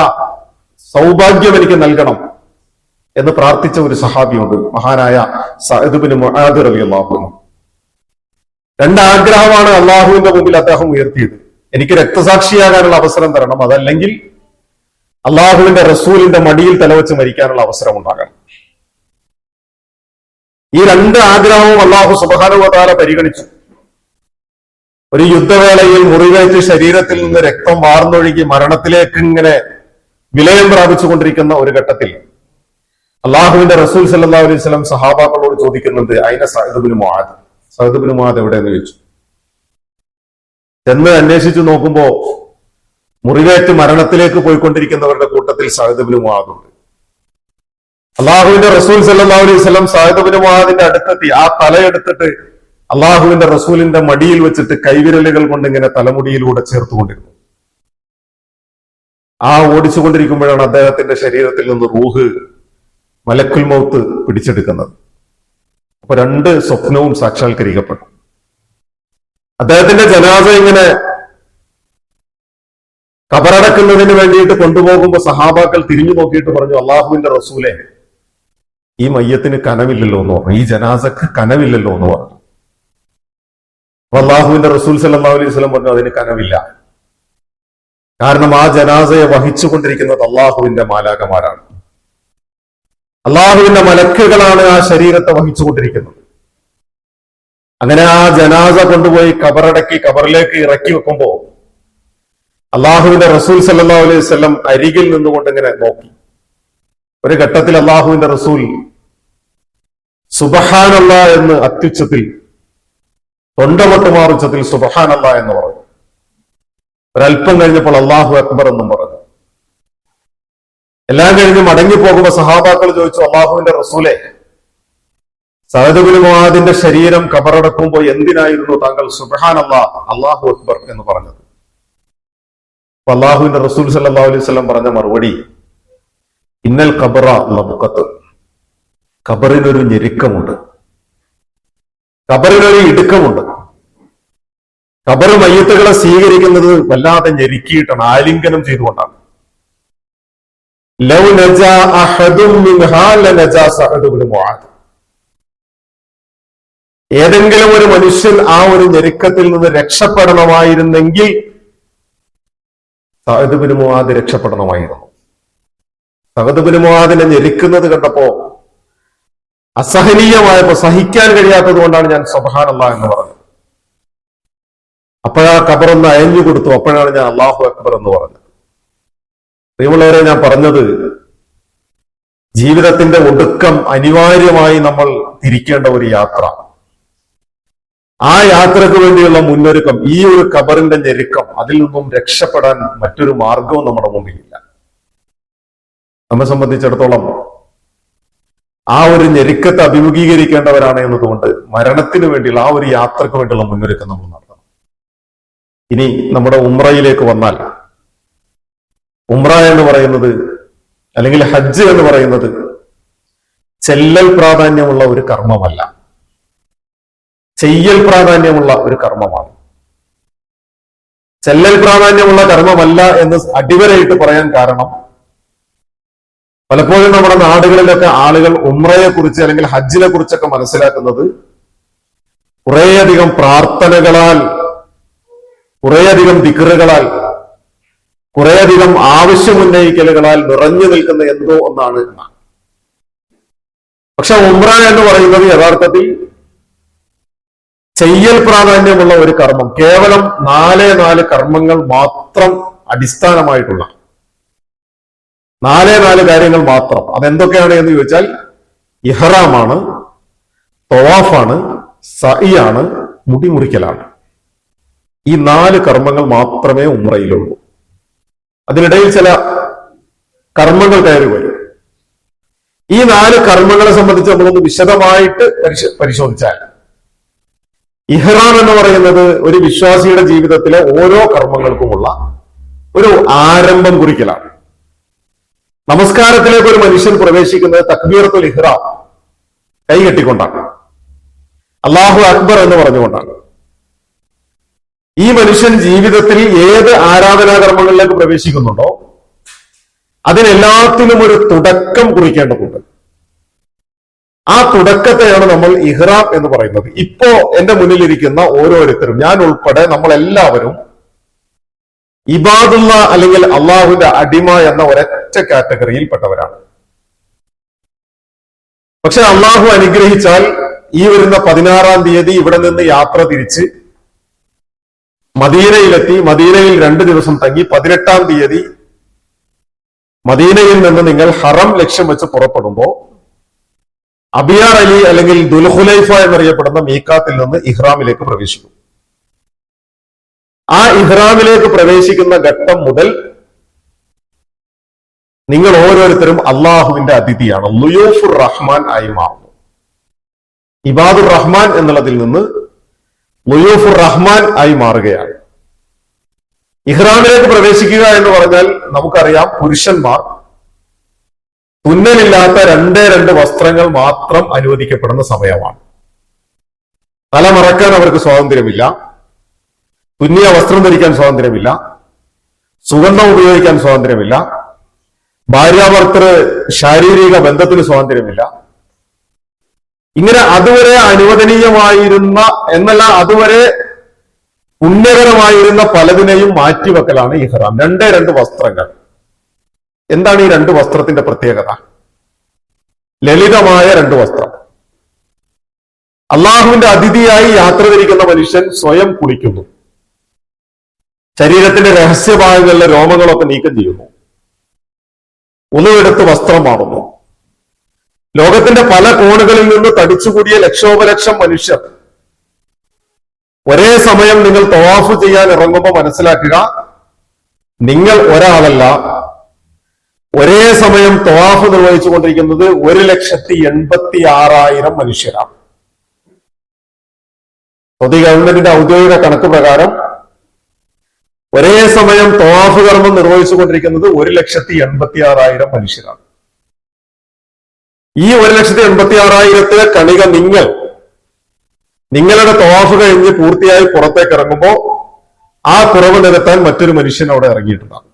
സൗഭാഗ്യം എനിക്ക് നൽകണം എന്ന് പ്രാർത്ഥിച്ച ഒരു സഹാബിയുണ്ട്, മഹാനായ സഅദ് ഇബ്നു മുആദ് റളിയല്ലാഹു അൻഹു. രണ്ടാഗ്രഹമാണ് അള്ളാഹുവിന്റെ മുമ്പിൽ അദ്ദേഹം ഉയർത്തിയത്. എനിക്ക് രക്തസാക്ഷിയാകാനുള്ള അവസരം തരണം, അതല്ലെങ്കിൽ അള്ളാഹുവിന്റെ റസൂലിന്റെ മടിയിൽ തലവെച്ച് മരിക്കാനുള്ള അവസരം ഉണ്ടാകണം. ഈ രണ്ട് ആഗ്രഹവും അള്ളാഹു സുബ്ഹാനഹു വ തആല പരിഗണിച്ചു. ഒരു യുദ്ധവേളയിൽ മുറിവേറ്റ് ശരീരത്തിൽ നിന്ന് രക്തം വാർന്നൊഴുകി മരണത്തിലേക്ക് ഇങ്ങനെ വിലയം പ്രാപിച്ചുകൊണ്ടിരിക്കുന്ന ഒരു ഘട്ടത്തിൽ അള്ളാഹുവിന്റെ റസൂൽ സല്ലല്ലാഹു അലൈഹി വസല്ലം സഹാബാക്കളോട് ചോദിക്കുന്നുണ്ട്, അയിന Saad ibn Muadh, Saad ibn Muadh എവിടെയെന്ന് ചോദിച്ചു. ചെന്ന് അന്വേഷിച്ചു നോക്കുമ്പോ മുറിവേറ്റ് മരണത്തിലേക്ക് പോയിക്കൊണ്ടിരിക്കുന്നവരുടെ കൂട്ടത്തിൽ സഅദ് ഇബ്നു മുആദുണ്ട്. അള്ളാഹുവിന്റെ റസൂൽ സല്ലല്ലാഹു അലൈഹി വസല്ലം സഅദ് ഇബ്നു മുആദിന്റെ അടുത്തെത്തി. ആ തലയെടുത്തിട്ട് അള്ളാഹുവിന്റെ റസൂലിന്റെ മടിയിൽ വെച്ചിട്ട് കൈവിരലുകൾ കൊണ്ട് ഇങ്ങനെ തലമുടിയിലൂടെ ചേർത്തുകൊണ്ടിരുന്നു. ആ ഓടിച്ചുകൊണ്ടിരിക്കുമ്പോഴാണ് അദ്ദേഹത്തിന്റെ ശരീരത്തിൽ നിന്ന് റൂഹ് മലക്കുൽ മൗത്ത് പിടിച്ചെടുക്കുന്നത്. അപ്പൊ രണ്ട് സ്വപ്നവും സാക്ഷാത്കരിക്കപ്പെട്ടു. അദ്ദേഹത്തിന്റെ ജനാസ ഇങ്ങനെ കബറടക്കുന്നതിന് വേണ്ടിയിട്ട് കൊണ്ടുപോകുമ്പോൾ സഹാബാക്കൾ തിരിഞ്ഞു നോക്കിയിട്ട് പറഞ്ഞു, അള്ളാഹുവിന്റെ റസൂലെ, ഈ മയ്യത്തിന് കനവില്ലല്ലോ എന്ന് പറഞ്ഞു, ഈ ജനാസക്ക് കനവില്ലല്ലോ എന്ന് പറഞ്ഞു. അപ്പൊ അള്ളാഹുവിന്റെ റസൂൽ സല്ലല്ലാഹു അലൈഹി വസല്ലം പറഞ്ഞു, അതിന് കനവില്ല. കാരണം ആ ജനാസയെ വഹിച്ചുകൊണ്ടിരിക്കുന്നത് അള്ളാഹുവിന്റെ മാലാകമാരാണ്. അള്ളാഹുവിന്റെ മലക്കുകളാണ് ആ ശരീരത്തെ വഹിച്ചുകൊണ്ടിരിക്കുന്നത്. അങ്ങനെ ആ ജനാസ കൊണ്ടുപോയി കബറടക്കി കബറിലേക്ക് ഇറക്കി വെക്കുമ്പോ അള്ളാഹുവിന്റെ റസൂൽ സല്ലല്ലാഹു അലൈഹി വസല്ലം അരികിൽ നിന്നുകൊണ്ട് ഇങ്ങനെ നോക്കി. ഒരു ഘട്ടത്തിൽ അള്ളാഹുവിന്റെ റസൂൽ സുബ്ഹാനല്ലാഹ് എന്ന് അത്യുച്ചത്തിൽ, തൊണ്ടമൊട്ടുമാറുച്ചത്തിൽ സുബ്ഹാനല്ലാഹ് എന്ന് പറഞ്ഞു. ഒരല്പം കഴിഞ്ഞപ്പോൾ അല്ലാഹു അക്ബർ എന്നും പറഞ്ഞു. എല്ലാം കഴിഞ്ഞ് മടങ്ങി പോകുമ്പോൾ സഹാബാക്കൾ ചോദിച്ചു, അള്ളാഹുവിന്റെ റസൂലെ, സഅദ് ഇബ്നു മുആദിന്റെ ശരീരം കബറടക്കുമ്പോൾ എന്തിനായിരുന്നു താങ്കൾ സുബ്ഹാനല്ലാഹ്, അല്ലാഹു അക്ബർ എന്ന് പറഞ്ഞത്? അപ്പൊ അള്ളാഹുവിന്റെ റസൂൽ സല്ലല്ലാഹു അലൈഹി വസല്ലം പറഞ്ഞ മറുപടി, ഇന്നൽ ഖബറ ലബഖത്ത്, ഖബറിനൊരു ഞെരുക്കമുണ്ട്, ഖബറിനൊരു ഇടുക്കമുണ്ട്. ഖബർ മയ്യത്തുകളെ സ്വീകരിക്കുന്നത് വല്ലാതെ ഞെരുക്കിയിട്ടാണ്, ആലിംഗനം ചെയ്തുകൊണ്ടാണ്. ലൗ നജാ അഹദും മിൻഹാ ലനജാ സഅദ് ഇബ്നു മുആദ്. ഏതെങ്കിലും ഒരു മനുഷ്യൻ ആ ഒരു ഞെരുക്കത്തിൽ നിന്ന് രക്ഷപ്പെടണമായിരുന്നെങ്കിൽ സഅദ് ഇബ്നു മുആദ് രക്ഷപ്പെടണമായിരുന്നു. സഅദ് ഇബ്നു മുആദിനെ ഞെരുക്കുന്നത് കണ്ടപ്പോ, അസഹനീയമായപ്പോ, സഹിക്കാൻ കഴിയാത്തത് കൊണ്ടാണ് ഞാൻ സുബ്ഹാനല്ലാഹ് എന്ന് പറഞ്ഞത്. അപ്പോഴാ ഖബറൊന്ന് അയഞ്ഞു കൊടുത്തു. അപ്പോഴാണ് ഞാൻ അല്ലാഹു അക്ബർ എന്ന് പറഞ്ഞത്. പ്രിയമുള്ളവരെ, ഞാൻ പറഞ്ഞത് ജീവിതത്തിന്റെ ഒടുക്കം അനിവാര്യമായി നമ്മൾ തിരിക്കേണ്ട ഒരു യാത്ര. ആ യാത്രക്ക് വേണ്ടിയുള്ള മുന്നൊരുക്കം, ഈ ഒരു ഖബറിന്റെ ഞെരുക്കം, അതിൽ നിന്നും രക്ഷപ്പെടാൻ മറ്റൊരു മാർഗവും നമ്മുടെ മുമ്പിലില്ല. നമ്മെ സംബന്ധിച്ചിടത്തോളം ആ ഒരു ഞെരുക്കത്തെ അഭിമുഖീകരിക്കേണ്ടവരാണ് എന്നതുകൊണ്ട് മരണത്തിന് വേണ്ടിയുള്ള ആ ഒരു യാത്രക്ക് വേണ്ടിയുള്ള മുന്നൊരുക്കം നമ്മൾ നടത്തണം. ഇനി നമ്മുടെ ഉംറയിലേക്ക് വന്നാൽ, ഉംറ എന്ന് പറയുന്നത്, അല്ലെങ്കിൽ ഹജ്ജ് എന്ന് പറയുന്നത് ചെല്ലൽ പ്രാധാന്യമുള്ള ഒരു കർമ്മമല്ല, ചെയ്യൽ പ്രാധാന്യമുള്ള ഒരു കർമ്മമാണ്. ചെല്ലൽ പ്രാധാന്യമുള്ള കർമ്മമല്ല എന്ന് അടിവരയിട്ട് പറയാൻ കാരണം, പലപ്പോഴും നമ്മുടെ നാടുകളിലൊക്കെ ആളുകൾ ഉംറയെ കുറിച്ച് അല്ലെങ്കിൽ ഹജ്ജിനെ കുറിച്ചൊക്കെ മനസ്സിലാക്കുന്നത് കുറേയധികം പ്രാർത്ഥനകളാൽ, കുറേയധികം ദിക്റുകളാൽ, കുറേയധികം ആവശ്യമുന്നയിക്കലുകളാൽ നിറഞ്ഞു നിൽക്കുന്ന എന്തോ ഒന്നാണ് എന്നാണ്. പക്ഷെ ഉംറ എന്ന് പറയുന്നത് യഥാർത്ഥത്തിൽ ചെയ്യൽ പ്രാധാന്യമുള്ള ഒരു കർമ്മം, കേവലം 4 കർമ്മങ്ങൾ മാത്രം അടിസ്ഥാനമായിട്ടുള്ള 4 കാര്യങ്ങൾ മാത്രം. അതെന്തൊക്കെയാണ് എന്ന് ചോദിച്ചാൽ, ഇഹ്റാമാണ്, തവാഫാണ്, സഅയാണ്, മുടിമുറിക്കലാണ്. ഈ 4 കർമ്മങ്ങൾ മാത്രമേ ഉംറയിലുള്ളൂ. അതിനിടയിൽ ചില കർമ്മങ്ങൾ കയറി വരും. ഈ 4 കർമ്മങ്ങളെ സംബന്ധിച്ച് നമ്മളൊന്ന് വിശദമായിട്ട് പരിശോധിച്ചാൽ, ഇഹ്റാം എന്ന് പറയുന്നത് ഒരു വിശ്വാസിയുടെ ജീവിതത്തിലെ ഓരോ കർമ്മങ്ങൾക്കുമുള്ള ഒരു ആരംഭം കുറിക്കലാണ്. നമസ്കാരത്തിലേക്ക് ഒരു മനുഷ്യൻ പ്രവേശിക്കുന്നത് തക്ബീറത്തുൽ ഇഹ്റാം കൈകെട്ടിക്കൊണ്ടാണ്, അല്ലാഹു അക്ബർ എന്ന് പറഞ്ഞുകൊണ്ടാണ്. ഈ മനുഷ്യൻ ജീവിതത്തിൽ ഏത് ആരാധനാകർമ്മങ്ങളിലേക്ക് പ്രവേശിക്കുന്നുണ്ടോ അതിനെല്ലാത്തിനും ഒരു തുടക്കം കുറിക്കേണ്ടതുണ്ട്. ആ തുടക്കത്തെയാണ് നമ്മൾ ഇഹ്റാം എന്ന് പറയുന്നത്. ഇപ്പോ എന്റെ മുന്നിലിരിക്കുന്ന ഓരോരുത്തരും, ഞാൻ ഉൾപ്പെടെ നമ്മളെല്ലാവരും ഇബാദുള്ള അല്ലെങ്കിൽ അള്ളാഹുവിന്റെ അടിമ എന്ന ഒരൊറ്റ കാറ്റഗറിയിൽപ്പെട്ടവരാണ്. പക്ഷെ അള്ളാഹു അനുഗ്രഹിച്ചാൽ ഈ വരുന്ന 16-ാം തീയതി ഇവിടെ നിന്ന് യാത്ര തിരിച്ച് മദീനയിലെത്തി, മദീനയിൽ 2 ദിവസം തങ്ങി 18-ാം തീയതി മദീനയിൽ നിന്ന് നിങ്ങൾ ഹറം ലക്ഷ്യം വെച്ച് പുറപ്പെടുമ്പോ അബിയാർ അലി അല്ലെങ്കിൽ ദുൽഹുലൈഫ എന്നറിയപ്പെടുന്ന മീക്കാത്തിൽ നിന്ന് ഇഹ്റാമിലേക്ക് പ്രവേശിക്കും. ആ ഇഹ്റാമിലേക്ക് പ്രവേശിക്കുന്ന ഘട്ടം മുതൽ നിങ്ങൾ ഓരോരുത്തരും അള്ളാഹുവിന്റെ അതിഥിയാണ്. ളുയൂഫുർ റഹ്മാൻ ആയി മാറുന്നു. ഇബാദുർ റഹ്മാൻ എന്നുള്ളതിൽ നിന്ന് ളുയൂഫുർ റഹ്മാൻ ആയി മാറുകയാണ്. ഇഹ്റാമിലേക്ക് പ്രവേശിക്കുക എന്ന് പറഞ്ഞാൽ നമുക്കറിയാം, പുരുഷന്മാർ തുന്നലില്ലാത്ത രണ്ട് വസ്ത്രങ്ങൾ മാത്രം അനുവദിക്കപ്പെടുന്ന സമയമാണ്. തല മറക്കാൻ അവർക്ക് സ്വാതന്ത്ര്യമില്ല, തുന്നിയ വസ്ത്രം ധരിക്കാൻ സ്വാതന്ത്ര്യമില്ല, സുഗന്ധം ഉപയോഗിക്കാൻ സ്വാതന്ത്ര്യമില്ല, ഭാര്യാഭർത്തൃ ശാരീരിക ബന്ധത്തിന് സ്വാതന്ത്ര്യമില്ല. ഇങ്ങനെ അതുവരെ അനുവദനീയമായിരുന്ന എന്നല്ല, അതുവരെ പുണ്യകരമായിരുന്ന പലതിനെയും മാറ്റിവെക്കലാണ് ഇഹ്റാം. രണ്ട് വസ്ത്രങ്ങൾ. എന്താണ് ഈ രണ്ട് വസ്ത്രത്തിന്റെ പ്രത്യേകത? ലളിതമായ രണ്ട് വസ്ത്രം. അള്ളാഹുവിന്റെ അതിഥിയായി യാത്ര തിരിക്കുന്ന മനുഷ്യൻ സ്വയം കുളിക്കുന്നു, ശരീരത്തിന്റെ രഹസ്യഭാഗങ്ങളിലെ രോമങ്ങളൊക്കെ നീക്കം ചെയ്യുന്നു, ഉളവെടുത്ത് വസ്ത്രം മാറുന്നു. ലോകത്തിന്റെ പല കോണുകളിൽ നിന്ന് തടിച്ചുകൂടിയ ലക്ഷോപലക്ഷം മനുഷ്യർ ഒരേ സമയം നിങ്ങൾ തവാഫ് ചെയ്യാൻ ഇറങ്ങുമ്പോൾ മനസ്സിലാക്കുക, നിങ്ങൾ ഒരാളല്ല, ഒരേ സമയം തവാഫ് നിർവഹിച്ചുകൊണ്ടിരിക്കുന്നത് 1,86,000 മനുഷ്യരാണ്. സൗദി ഗവൺമെന്റിന്റെ ഔദ്യോഗിക കണക്ക് പ്രകാരം ഒരേ സമയം തവാഫ് കർമ്മം നിർവഹിച്ചുകൊണ്ടിരിക്കുന്നത് 1,86,000 മനുഷ്യരാണ്. ഈ 1,86,000 കണിക നിങ്ങളുടെ തവാഫ് കഴിഞ്ഞ് പൂർത്തിയായി പുറത്തേക്ക് ഇറങ്ങുമ്പോൾ ആ കുറവ് നികത്താൻ മറ്റൊരു മനുഷ്യൻ അവിടെ ഇറങ്ങിയിട്ടുണ്ടാകും.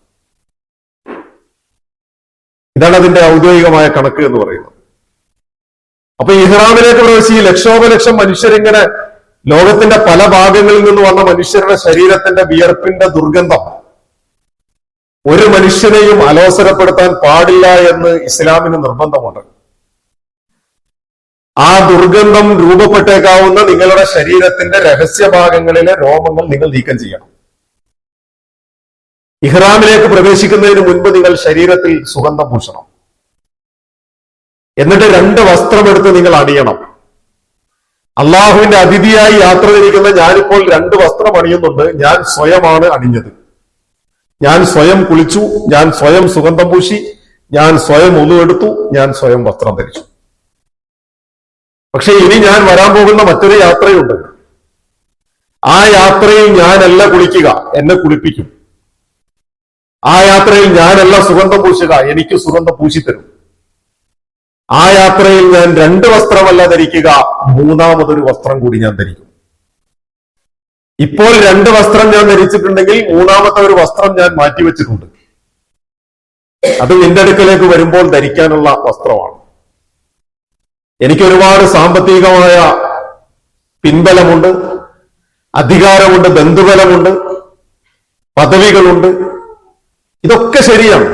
ഇതാണ് അതിന്റെ ഔദ്യോഗികമായ കണക്ക് എന്ന് പറയുന്നത്. അപ്പൊ ഇഹ്റാമിലേക്ക് പ്രവേശിച്ച് ലക്ഷോപലക്ഷം മനുഷ്യരിങ്ങനെ ലോകത്തിന്റെ പല ഭാഗങ്ങളിൽ നിന്ന് വന്ന മനുഷ്യരുടെ ശരീരത്തിന്റെ വിയർപ്പിന്റെ ദുർഗന്ധം ഒരു മനുഷ്യനെയും അലോസരപ്പെടുത്താൻ പാടില്ല എന്ന് ഇസ്ലാമിന് നിർബന്ധമുണ്ട്. ആ ദുർഗന്ധം രൂപപ്പെട്ടേക്കാവുന്ന നിങ്ങളുടെ ശരീരത്തിന്റെ രഹസ്യഭാഗങ്ങളിലെ രോമങ്ങൾ നിങ്ങൾ നീക്കം ചെയ്യണം. ഇഹ്റാമിലേക്ക് പ്രവേശിക്കുന്നതിന് മുൻപ് നിങ്ങൾ ശരീരത്തിൽ സുഗന്ധം പൂശണം. എന്നിട്ട് രണ്ട് വസ്ത്രമെടുത്ത് നിങ്ങൾ അണിയണം. അള്ളാഹുവിന്റെ അതിഥിയായി യാത്ര തിരിക്കുന്ന ഞാനിപ്പോൾ രണ്ട് വസ്ത്രം അണിയുന്നുണ്ട്. ഞാൻ സ്വയമാണ് അണിഞ്ഞത്, ഞാൻ സ്വയം കുളിച്ചു, ഞാൻ സ്വയം സുഗന്ധം പൂശി, ഞാൻ സ്വയം ഒന്നുവെടുത്തു, ഞാൻ സ്വയം വസ്ത്രം ധരിച്ചു. പക്ഷെ ഇനി ഞാൻ വരാൻ പോകുന്ന മറ്റൊരു യാത്രയുണ്ട്. ആ യാത്രയിൽ ഞാനല്ല കുളിക്കുക, എന്നെ കുളിപ്പിക്കും. ആ യാത്രയിൽ ഞാനല്ല സുഗന്ധം പൂശുക, എനിക്ക് സുഗന്ധം പൂശിത്തരും. ആ യാത്രയിൽ ഞാൻ രണ്ട് വസ്ത്രമല്ല ധരിക്കുക, മൂന്നാമതൊരു വസ്ത്രം കൂടി ഞാൻ ധരിക്കും. ഇപ്പോൾ രണ്ട് വസ്ത്രം ഞാൻ ധരിച്ചിട്ടുണ്ടെങ്കിൽ മൂന്നാമത്തെ ഒരു വസ്ത്രം ഞാൻ മാറ്റിവെച്ചിട്ടുണ്ട്. അത് നിന്റെ അടുക്കലേക്ക് വരുമ്പോൾ ധരിക്കാനുള്ള വസ്ത്രമാണ്. എനിക്ക് ഒരുപാട് സാമ്പത്തികമായ പിൻബലമുണ്ട്, അധികാരമുണ്ട്, ബന്ധുബലമുണ്ട്, പദവികളുണ്ട്. ഇതൊക്കെ ശരിയാണ്.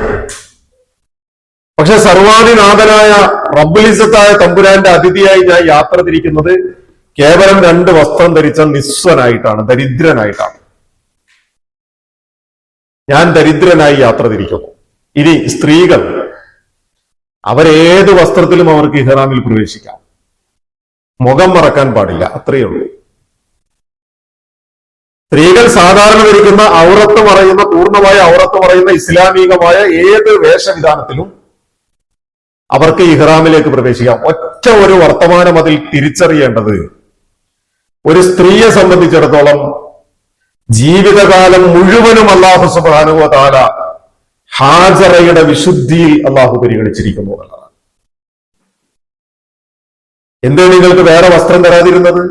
പക്ഷെ സർവാധിനാഥനായ റബ്ബുൽ ഇസ്സത്തായ തമ്പുരാന്റെ അതിഥിയായി ഞാൻ യാത്ര തിരിക്കുന്നത് കേവലം രണ്ട് വസ്ത്രം ധരിച്ച നിസ്വനായിട്ടാണ്, ദരിദ്രനായിട്ടാണ്. ഞാൻ ദരിദ്രനായി യാത്ര തിരിക്കുന്നു. ഇനി സ്ത്രീകൾ, അവരേത് വസ്ത്രത്തിലും അവർക്ക് ഇഹ്റാമിൽ പ്രവേശിക്കാം, മുഖം മറക്കാൻ പാടില്ല, അത്രയേ ഉള്ളൂ. സ്ത്രീകൾ സാധാരണ ധരിക്കുന്ന ഔറത്ത് മറയുന്ന, പൂർണ്ണമായ ഔറത്ത് മറയുന്ന ഇസ്ലാമികമായ ഏത് വേഷവിധാനത്തിലും അവർക്ക് ഇഹ്റാമിലേക്ക് പ്രവേശിക്കാം. ഒറ്റ ഒരു വർത്തമാനം അതിൽ തിരിച്ചറിയേണ്ടത്, ഒരു സ്ത്രീയെ സംബന്ധിച്ചിടത്തോളം ജീവിതകാലം മുഴുവനും അല്ലാഹു സുബ്ഹാനഹു വ തആല ഹാജറയുടെ വിശുദ്ധിയിൽ അള്ളാഹു പരിഗണിച്ചിരിക്കുന്നു എന്നുള്ളതാണ്. എന്തേ നിങ്ങൾക്ക് വേറെ വസ്ത്രം തരാതിരുന്നത്?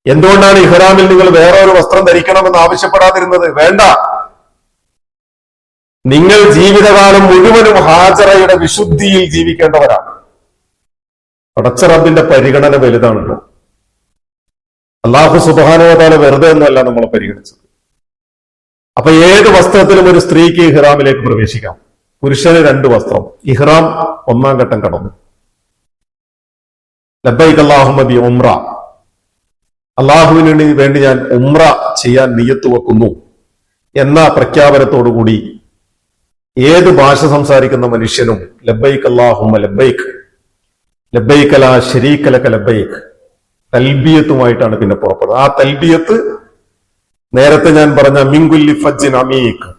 എന്തുകൊണ്ടാണ് ഇഹ്റാമിൽ നിങ്ങൾ വേറെ ഒരു വസ്ത്രം ധരിക്കണമെന്ന് ആവശ്യപ്പെടാതിരുന്നത്? വേണ്ട, നിങ്ങൾ ജീവിതകാലം മുഴുവനും ഹാജറയുടെ വിശുദ്ധിയിൽ ജീവിക്കേണ്ടവരാണ്. പടച്ച റബ്ബിന്റെ പരിഗണന വലുതാണല്ലോ. അല്ലാഹു സുബ്ഹാനഹു വ തആല വെറുതെ ഒന്നല്ല നമ്മളെ പരിഗണിച്ചത്. അപ്പൊ ഏത് വസ്ത്രത്തിലും ഒരു സ്ത്രീക്ക് ഇഹ്റാമിലേക്ക് പ്രവേശിക്കാം. പുരുഷന് രണ്ട് വസ്ത്രം. ഇഹ്റാം ഒന്നാം ഘട്ടം കടന്നു. ലബ്ബൈക അല്ലാഹുമ്മ ബി ഉംറ, അള്ളാഹുവിന് വേണ്ടി ഞാൻ ഉംറ ചെയ്യാൻ നിയ്യത്ത് വെക്കുന്നു എന്ന പ്രഖ്യാപനത്തോടുകൂടി ഏത് ഭാഷ സംസാരിക്കുന്ന മനുഷ്യനും ലബ്ബൈക അല്ലാഹുമ്മ ലബ്ബൈക്, ലബ്ബൈക ലാ ശരീക ലക ലബ്ബൈക്, തൽബിയത്തുമായിട്ടാണ് പിന്നെ പുറപ്പെടുന്നത്. ആ തൽബിയത്ത് നേരത്തെ ഞാൻ പറഞ്ഞ മിങ്കുല്ലി ഫജ്ജിൻ അമീഖ്,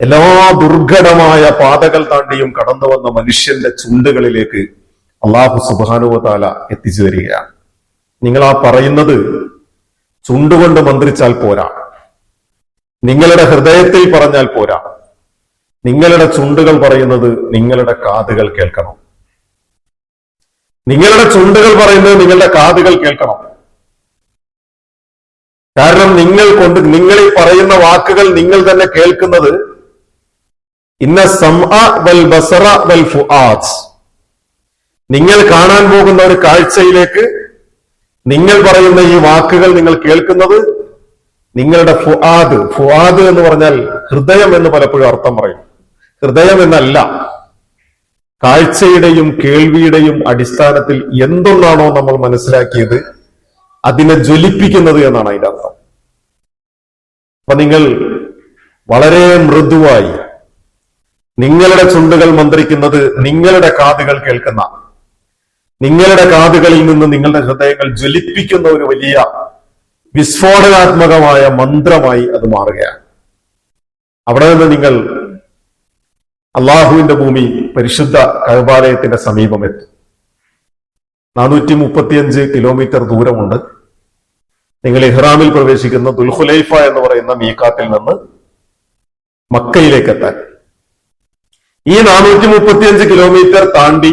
എല്ലാ ദുർഘടമായ പാതകൾ താണ്ടിയും കടന്നു വന്ന മനുഷ്യന്റെ ചുണ്ടുകളിലേക്ക് അള്ളാഹു സുബ്ഹാനഹു വ തആല എത്തിച്ചു തരികയാണ്. നിങ്ങൾ ആ പറയുന്നത് ചുണ്ടുകൊണ്ട് മന്ത്രിച്ചാൽ പോരാ, നിങ്ങളുടെ ഹൃദയത്തിൽ പറഞ്ഞാൽ പോരാ, നിങ്ങളുടെ ചുണ്ടുകൾ പറയുന്നത് നിങ്ങളുടെ കാതുകൾ കേൾക്കണം. നിങ്ങളുടെ ചുണ്ടുകൾ പറയുന്നത് നിങ്ങളുടെ കാതുകൾ കേൾക്കണം. കാരണം നിങ്ങൾ ഈ പറയുന്ന വാക്കുകൾ നിങ്ങൾ തന്നെ കേൾക്കുന്നത് ഇന്ന സമഅ വൽ ബസറ വൽ ഫുആദ്, നിങ്ങൾ കാണാൻ പോകുന്ന ഒരു കാഴ്ചയിലേക്ക് നിങ്ങൾ പറയുന്ന ഈ വാക്കുകൾ നിങ്ങൾ കേൾക്കുന്നത് നിങ്ങളുടെ ഫുആദ് എന്ന് പറഞ്ഞാൽ ഹൃദയം എന്ന് പലപ്പോഴും അർത്ഥം പറയും. ഹൃദയം എന്നല്ല, കാഴ്ചയുടെയും കേൾവിയുടെയും അടിസ്ഥാനത്തിൽ എന്തൊന്നാണോ നമ്മൾ മനസ്സിലാക്കിയത് അതിനെ ജ്വലിപ്പിക്കുന്നത് എന്നാണ് അതിന്റെ അർത്ഥം. അപ്പൊ നിങ്ങൾ വളരെ മൃദുവായി നിങ്ങളുടെ ചുണ്ടുകൾ മന്ത്രിക്കുന്നത് നിങ്ങളുടെ കാതുകൾ കേൾക്കുന്ന, നിങ്ങളുടെ കാതുകളിൽ നിന്ന് നിങ്ങളുടെ ഹൃദയങ്ങൾ ജ്വലിപ്പിക്കുന്ന ഒരു വലിയ വിസ്ഫോടനാത്മകമായ മന്ത്രമായി അത് മാറുകയാണ്. അവിടെ നിന്ന് നിങ്ങൾ അള്ളാഹുവിന്റെ ഭൂമി പരിശുദ്ധ കഅബാലയത്തിന്റെ സമീപം എത്തും. 435 കിലോമീറ്റർ ദൂരമുണ്ട്. നിങ്ങൾ ഇഹ്റാമിൽ പ്രവേശിക്കുന്ന ദുൽഖുലൈഫ എന്ന് പറയുന്ന മീഖാത്തിൽ നിന്ന് മക്കയിലേക്ക് എത്താൻ ഈ 435 കിലോമീറ്റർ താണ്ടി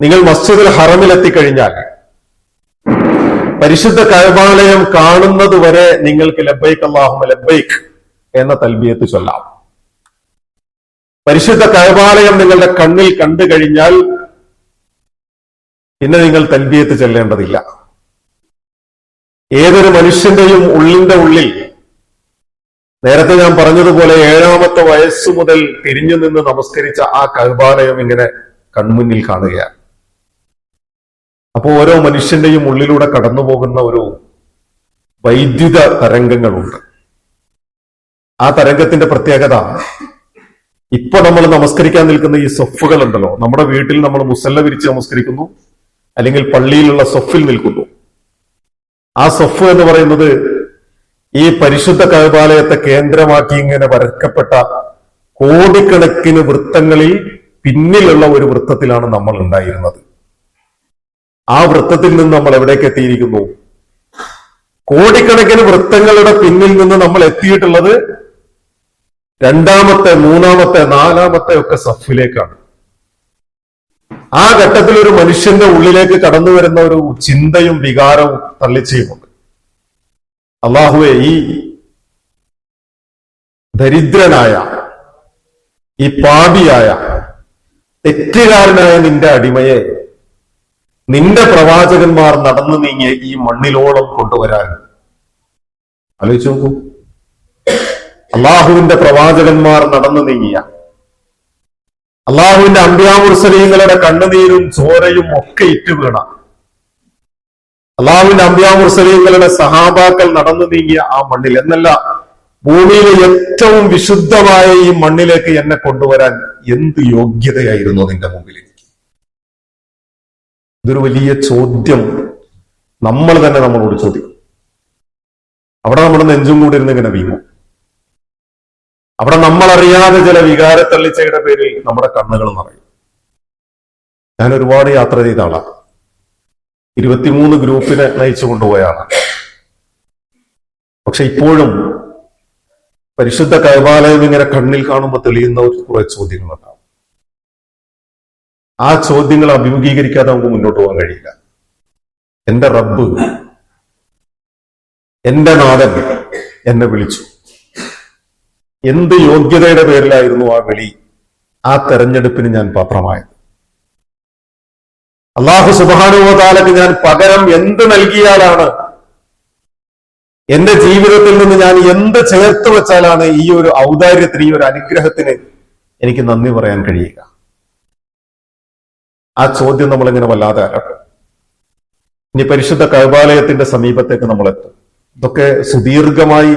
നിങ്ങൾ മസ്ജിദുൽ ഹറമിൽ എത്തിക്കഴിഞ്ഞാൽ പരിശുദ്ധ കഅബാലയം കാണുന്നത് വരെ നിങ്ങൾക്ക് ലബ്ബൈക് അല്ലാഹുമ്മ ലബ്ബൈക് എന്ന തൽബിയത്ത് ചൊല്ലാം. പരിശുദ്ധ കഅബാലയം നിങ്ങളുടെ കണ്ണിൽ കണ്ടു കഴിഞ്ഞാൽ പിന്നെ നിങ്ങൾ തൽബിയത്ത് ചൊല്ലേണ്ടതില്ല. ഏതൊരു മനുഷ്യന്റെയും ഉള്ളിന്റെ ഉള്ളിൽ നേരത്തെ ഞാൻ പറഞ്ഞതുപോലെ 7ാമത്തെ വയസ്സു മുതൽ തിരിഞ്ഞു നിന്ന് നമസ്കരിച്ച ആ കഅബാലയം ഇങ്ങനെ കൺമുന്നിൽ കാണുകയാണ്. അപ്പോ ഓരോ മനുഷ്യന്റെയും ഉള്ളിലൂടെ കടന്നു പോകുന്ന ഒരു വൈദ്യുത തരംഗങ്ങളുണ്ട്. ആ തരംഗത്തിന്റെ പ്രത്യേകത, ഇപ്പൊ നമ്മൾ നമസ്കരിക്കാൻ നിൽക്കുന്ന ഈ സൊഫുകൾ ഉണ്ടല്ലോ, നമ്മുടെ വീട്ടിൽ നമ്മൾ മുസല്ല വിരിച്ച് നമസ്കരിക്കുന്നു, അല്ലെങ്കിൽ പള്ളിയിലുള്ള സൊഫിൽ നിൽക്കുന്നു. ആ സൊഫ് എന്ന് പറയുന്നത് ഈ പരിശുദ്ധ കഅബാലയത്തെ കേന്ദ്രമാക്കി ഇങ്ങനെ വരക്കപ്പെട്ട കോടിക്കണക്കിന് വൃത്തങ്ങളിൽ പിന്നിലുള്ള ഒരു വൃത്തത്തിലാണ് നമ്മൾ ഉണ്ടായിരുന്നത്. ആ വൃത്തത്തിൽ നിന്ന് നമ്മൾ എവിടേക്ക് എത്തിയിരിക്കുന്നു? കോടിക്കണക്കിന് വൃത്തങ്ങളുടെ പിന്നിൽ നിന്ന് നമ്മൾ എത്തിയിട്ടുള്ളത് 2ാമത്തെ 3ാമത്തെ 4ാമത്തെ ഒക്കെ സഫിലേക്കാണ്. ആ ഘട്ടത്തിൽ ഒരു മനുഷ്യന്റെ ഉള്ളിലേക്ക് കടന്നു വരുന്ന ഒരു ചിന്തയും വികാരവും തള്ളിച്ചയുമുണ്ട്. അള്ളാഹുവെ, ഈ ദരിദ്രനായ, ഈ പാപിയായ, തെറ്റുകാരനായ നിന്റെ അടിമയെ നിന്റെ പ്രവാചകന്മാർ നടന്നു നീങ്ങിയ ഈ മണ്ണിലോളം കൊണ്ടുവരാൻ ആലോചിച്ചു നോക്കൂ. അള്ളാഹുവിന്റെ പ്രവാചകന്മാർ നടന്നു നീങ്ങിയ, അള്ളാഹുവിന്റെ അംബിയാ മുർസലീങ്ങളുടെ കണ്ണുനീരും ചോരയും ഒക്കെ ഇറ്റുവീണ, അള്ളാഹുവിന്റെ അംബിയാ മുർസലീങ്ങളുടെ സഹാബാക്കൾ നടന്നു നീങ്ങിയ ആ മണ്ണിൽ എന്നല്ല, ഭൂമിയിലെ ഏറ്റവും വിശുദ്ധമായ ഈ മണ്ണിലേക്ക് എന്നെ കൊണ്ടുവരാൻ എന്ത് യോഗ്യതയായിരുന്നു നിന്റെ മുമ്പിൽ? ഇതൊരു വലിയ ചോദ്യം നമ്മൾ തന്നെ നമ്മളോട് ചോദിക്കും. അവിടെ നമ്മുടെ നെഞ്ചും കൂടി ഇരുന്ന് ഇങ്ങനെ വീങ്ങും. അവിടെ നമ്മളറിയാതെ ചില വികാരത്തള്ളിച്ചയുടെ പേരിൽ നമ്മുടെ കണ്ണുകൾ നിറയും. ഞാൻ ഒരുപാട് യാത്ര ചെയ്ത ആളാണ്. 23 ഗ്രൂപ്പിനെ നയിച്ചു കൊണ്ടുപോയ ആളാണ്. പക്ഷെ ഇപ്പോഴും പരിശുദ്ധ കഅബാലയം ഇങ്ങനെ കണ്ണിൽ കാണുമ്പോൾ തെളിയുന്ന കുറെ ചോദ്യങ്ങളുണ്ടാവും. ആ ചോദ്യങ്ങൾ അഭിമുഖീകരിക്കാതെ നമുക്ക് മുന്നോട്ട് പോകാൻ കഴിയില്ല. എന്റെ റബ്ബ്, എന്റെ നാഥൻ എന്നെ വിളിച്ചു. എന്ത് യോഗ്യതയുടെ പേരിലായിരുന്നു ആ വിളി, ആ തെരഞ്ഞെടുപ്പിന് ഞാൻ പാത്രമായത്? അല്ലാഹു സുബ്ഹാനഹു വ തആലക്ക് ഞാൻ പകരം എന്ത് നൽകിയാലാണ്, എന്റെ ജീവിതത്തിൽ നിന്ന് ഞാൻ എന്ത് ചേർത്ത് വെച്ചാലാണ് ഈ ഒരു ഔദാര്യത്തിന്, ഈ ഒരു അനുഗ്രഹത്തിന് എനിക്ക് നന്ദി പറയാൻ കഴിയുക? ആ ചോദ്യം നമ്മളിങ്ങനെ വല്ലാതെ അലട്ടും. ഇനി പരിശുദ്ധ കഅബാലയത്തിന്റെ സമീപത്തേക്ക് നമ്മൾ എത്തും. ഇതൊക്കെ സുദീർഘമായി,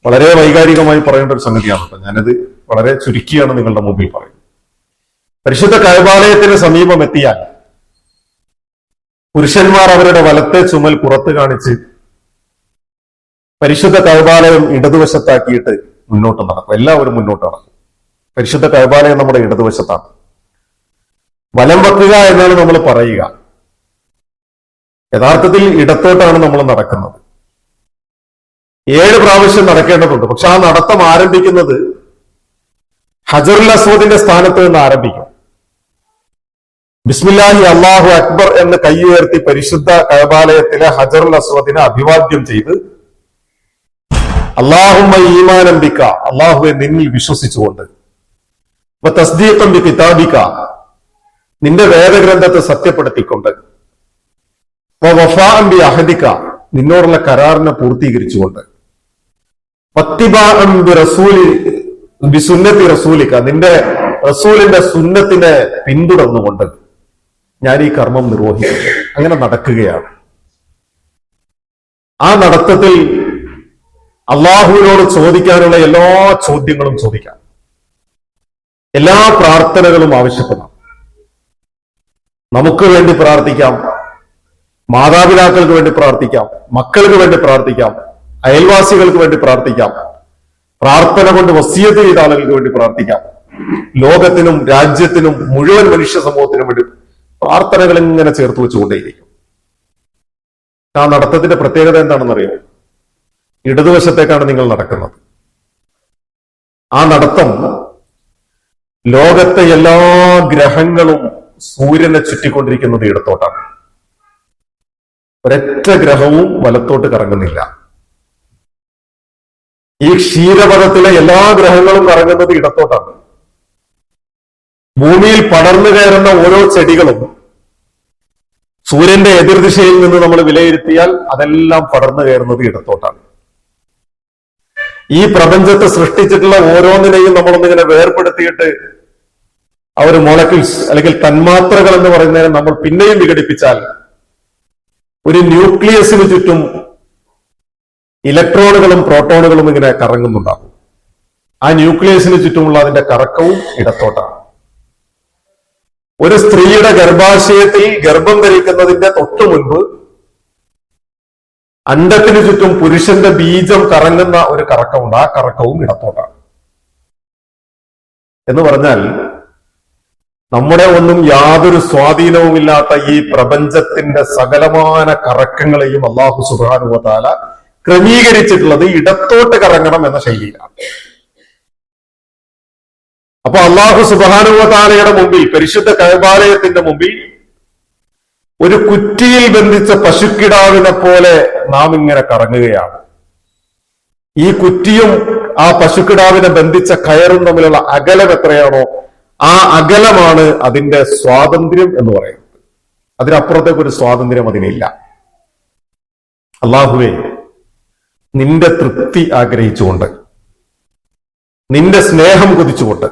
വളരെ വൈകാരികമായി പറയേണ്ട ഒരു സംഗതിയാണ് കേട്ടോ. ഞാനത് വളരെ ചുരുക്കിയാണ് നിങ്ങളുടെ മുമ്പിൽ പറയുന്നത്. പരിശുദ്ധ കഅബാലയത്തിന് സമീപം എത്തിയാൽ പുരുഷന്മാർ അവരുടെ വലത്തെ ചുമൽ പുറത്ത് കാണിച്ച് പരിശുദ്ധ കഅബാലയം ഇടതുവശത്താക്കിയിട്ട് മുന്നോട്ട് നടക്കും. എല്ലാവരും മുന്നോട്ട് നടക്കും. പരിശുദ്ധ കഅബാലയം നമ്മുടെ ഇടതുവശത്താണ്. വലം വെക്കുക എന്നാണ് നമ്മൾ പറയുക. യഥാർത്ഥത്തിൽ ഇടത്തോട്ടാണ് നമ്മൾ നടക്കുന്നത്. 7 പ്രാവശ്യം നടക്കേണ്ടതുണ്ട്. പക്ഷെ ആ നടത്തം ആരംഭിക്കുന്നത് ഹജറുൽ അസ്വദിന്റെ സ്ഥാനത്ത് നിന്ന് ആരംഭിക്കും. ബിസ്മില്ലാഹി അല്ലാഹു അക്ബർ എന്ന് കൈ ഉയർത്തി പരിശുദ്ധ കഅബാലയത്തിലെ ഹജറുൽ അസ്വദിനെ അഭിവാദ്യം ചെയ്ത് അല്ലാഹുമ്മ ഈമാനം ബിക, അല്ലാഹുവെ നിന്നിൽ വിശ്വസിച്ചുകൊണ്ട്, തസ്ദീഖൻ ബി കിതാബിക, നിന്റെ വേദഗ്രന്ഥത്തെ സത്യപ്പെടുത്തിക്കൊണ്ട്, വഫാഅൻ ബി അഹദിക, നിന്നോടുള്ള കരാറിനെ പൂർത്തീകരിച്ചുകൊണ്ട്, വത്തിബാഅൻ ബി സുന്നത്തി റസൂലിക, നിന്റെ റസൂലിന്റെ സുന്നത്തിനെ പിന്തുടർന്നുകൊണ്ട് ഞാൻ ഈ കർമ്മം നിർവഹിക്കുന്നു. അങ്ങനെ നടക്കുകയാണ്. ആ നടത്തത്തിൽ അള്ളാഹുവിനോട് ചോദിക്കാനുള്ള എല്ലാ ചോദ്യങ്ങളും ചോദിക്കാം, എല്ലാ പ്രാർത്ഥനകളും ആവശ്യപ്പെടാം. നമുക്ക് വേണ്ടി പ്രാർത്ഥിക്കാം, മാതാപിതാക്കൾക്ക് വേണ്ടി പ്രാർത്ഥിക്കാം, മക്കൾക്ക് വേണ്ടി പ്രാർത്ഥിക്കാം, അയൽവാസികൾക്ക് വേണ്ടി പ്രാർത്ഥിക്കാം, പ്രാർത്ഥന കൊണ്ട് വസിയത്ത് ചെയ്ത ആളുകൾക്ക് വേണ്ടി പ്രാർത്ഥിക്കാം, ലോകത്തിനും രാജ്യത്തിനും മുഴുവൻ മനുഷ്യ സമൂഹത്തിനും വേണ്ടി പ്രാർത്ഥനകൾ ഇങ്ങനെ ചേർത്ത് വെച്ചുകൊണ്ടേയിരിക്കും. ആ നടത്തത്തിന്റെ പ്രത്യേകത എന്താണെന്നറിയോ? ഇടതുവശത്തേക്കാണ് നിങ്ങൾ നടക്കുന്നത്. ആ നടത്തം ലോകത്തെ എല്ലാ ഗ്രഹങ്ങളും സൂര്യനെ ചുറ്റിക്കൊണ്ടിരിക്കുന്നത് ഇടത്തോട്ടാണ്. ഒരൊറ്റ ഗ്രഹവും വലത്തോട്ട് കറങ്ങുന്നില്ല. ഈ ക്ഷീരപഥത്തിലെ എല്ലാ ഗ്രഹങ്ങളും കറങ്ങുന്നത് ഇടത്തോട്ടാണ്. ഭൂമിയിൽ പടർന്നു കയറുന്ന ഓരോ ചെടികളും സൂര്യന്റെ എതിർദിശയിൽ നിന്ന് നമ്മൾ വിലയിരുത്തിയാൽ അതെല്ലാം പടർന്നു കയറുന്നത് ഇടത്തോട്ടാണ്. ഈ പ്രപഞ്ചത്തെ സൃഷ്ടിച്ചിട്ടുള്ള ഓരോന്നിനെയും നമ്മളൊന്നിങ്ങനെ വേർപെടുത്തിയിട്ട് ആ ഒരു മോളക്യൂൾസ് അല്ലെങ്കിൽ തന്മാത്രകൾ എന്ന് പറയുന്നതിനെ നമ്മൾ പിന്നെയും വിഘടിപ്പിച്ചാൽ ഒരു ന്യൂക്ലിയസിന് ചുറ്റും ഇലക്ട്രോണുകളും പ്രോട്ടോണുകളും ഇങ്ങനെ കറങ്ങുന്നുണ്ടാകും. ആ ന്യൂക്ലിയസിന് ചുറ്റുമുള്ള അതിന്റെ കറക്കവും ഇടത്തോട്ടാണ്. ഒരു സ്ത്രീയുടെ ഗർഭാശയത്തിൽ ഗർഭം ധരിക്കുന്നതിന്റെ തൊട്ടു മുൻപ് അണ്ഡത്തിന് ചുറ്റും പുരുഷന്റെ ബീജം കറങ്ങുന്ന ഒരു കറക്കമുണ്ട്. ആ കറക്കവും ഇടത്തോട്ടാണ്. എന്ന് പറഞ്ഞാൽ നമ്മുടെ ഒന്നും യാതൊരു സ്വാധീനവുമില്ലാത്ത ഈ പ്രപഞ്ചത്തിന്റെ സകലമാന കറക്കങ്ങളെയും അല്ലാഹു സുബ്ഹാനഹു വ തആല ക്രമീകരിച്ചിട്ടുള്ളത് ഇടത്തോട്ട് കറങ്ങണം എന്ന ശൈലിയിലാണ്. അപ്പൊ അല്ലാഹു സുബ്ഹാനഹു വ തആലയുടെ മുമ്പിൽ, പരിശുദ്ധ കഅബാലയത്തിന്റെ മുമ്പിൽ ഒരു കുറ്റിയിൽ ബന്ധിച്ച പശുക്കിടാവിനെ പോലെ നാം ഇങ്ങനെ കറങ്ങുകയാണ്. ഈ കുറ്റിയും ആ പശുക്കിടാവിനെ ബന്ധിച്ച കയറും തമ്മിലുള്ള അകലം എത്രയാണോ ആ അകലമാണ് അതിന്റെ സ്വാതന്ത്ര്യം എന്ന് പറയുന്നത്. അതിനപ്പുറത്തേക്ക് ഒരു സ്വാതന്ത്ര്യം അതിനില്ല. അല്ലാഹുവേ, നിന്റെ തൃപ്തി ആഗ്രഹിച്ചുകൊണ്ട്, നിന്റെ സ്നേഹം കൊതിച്ചുകൊണ്ട്,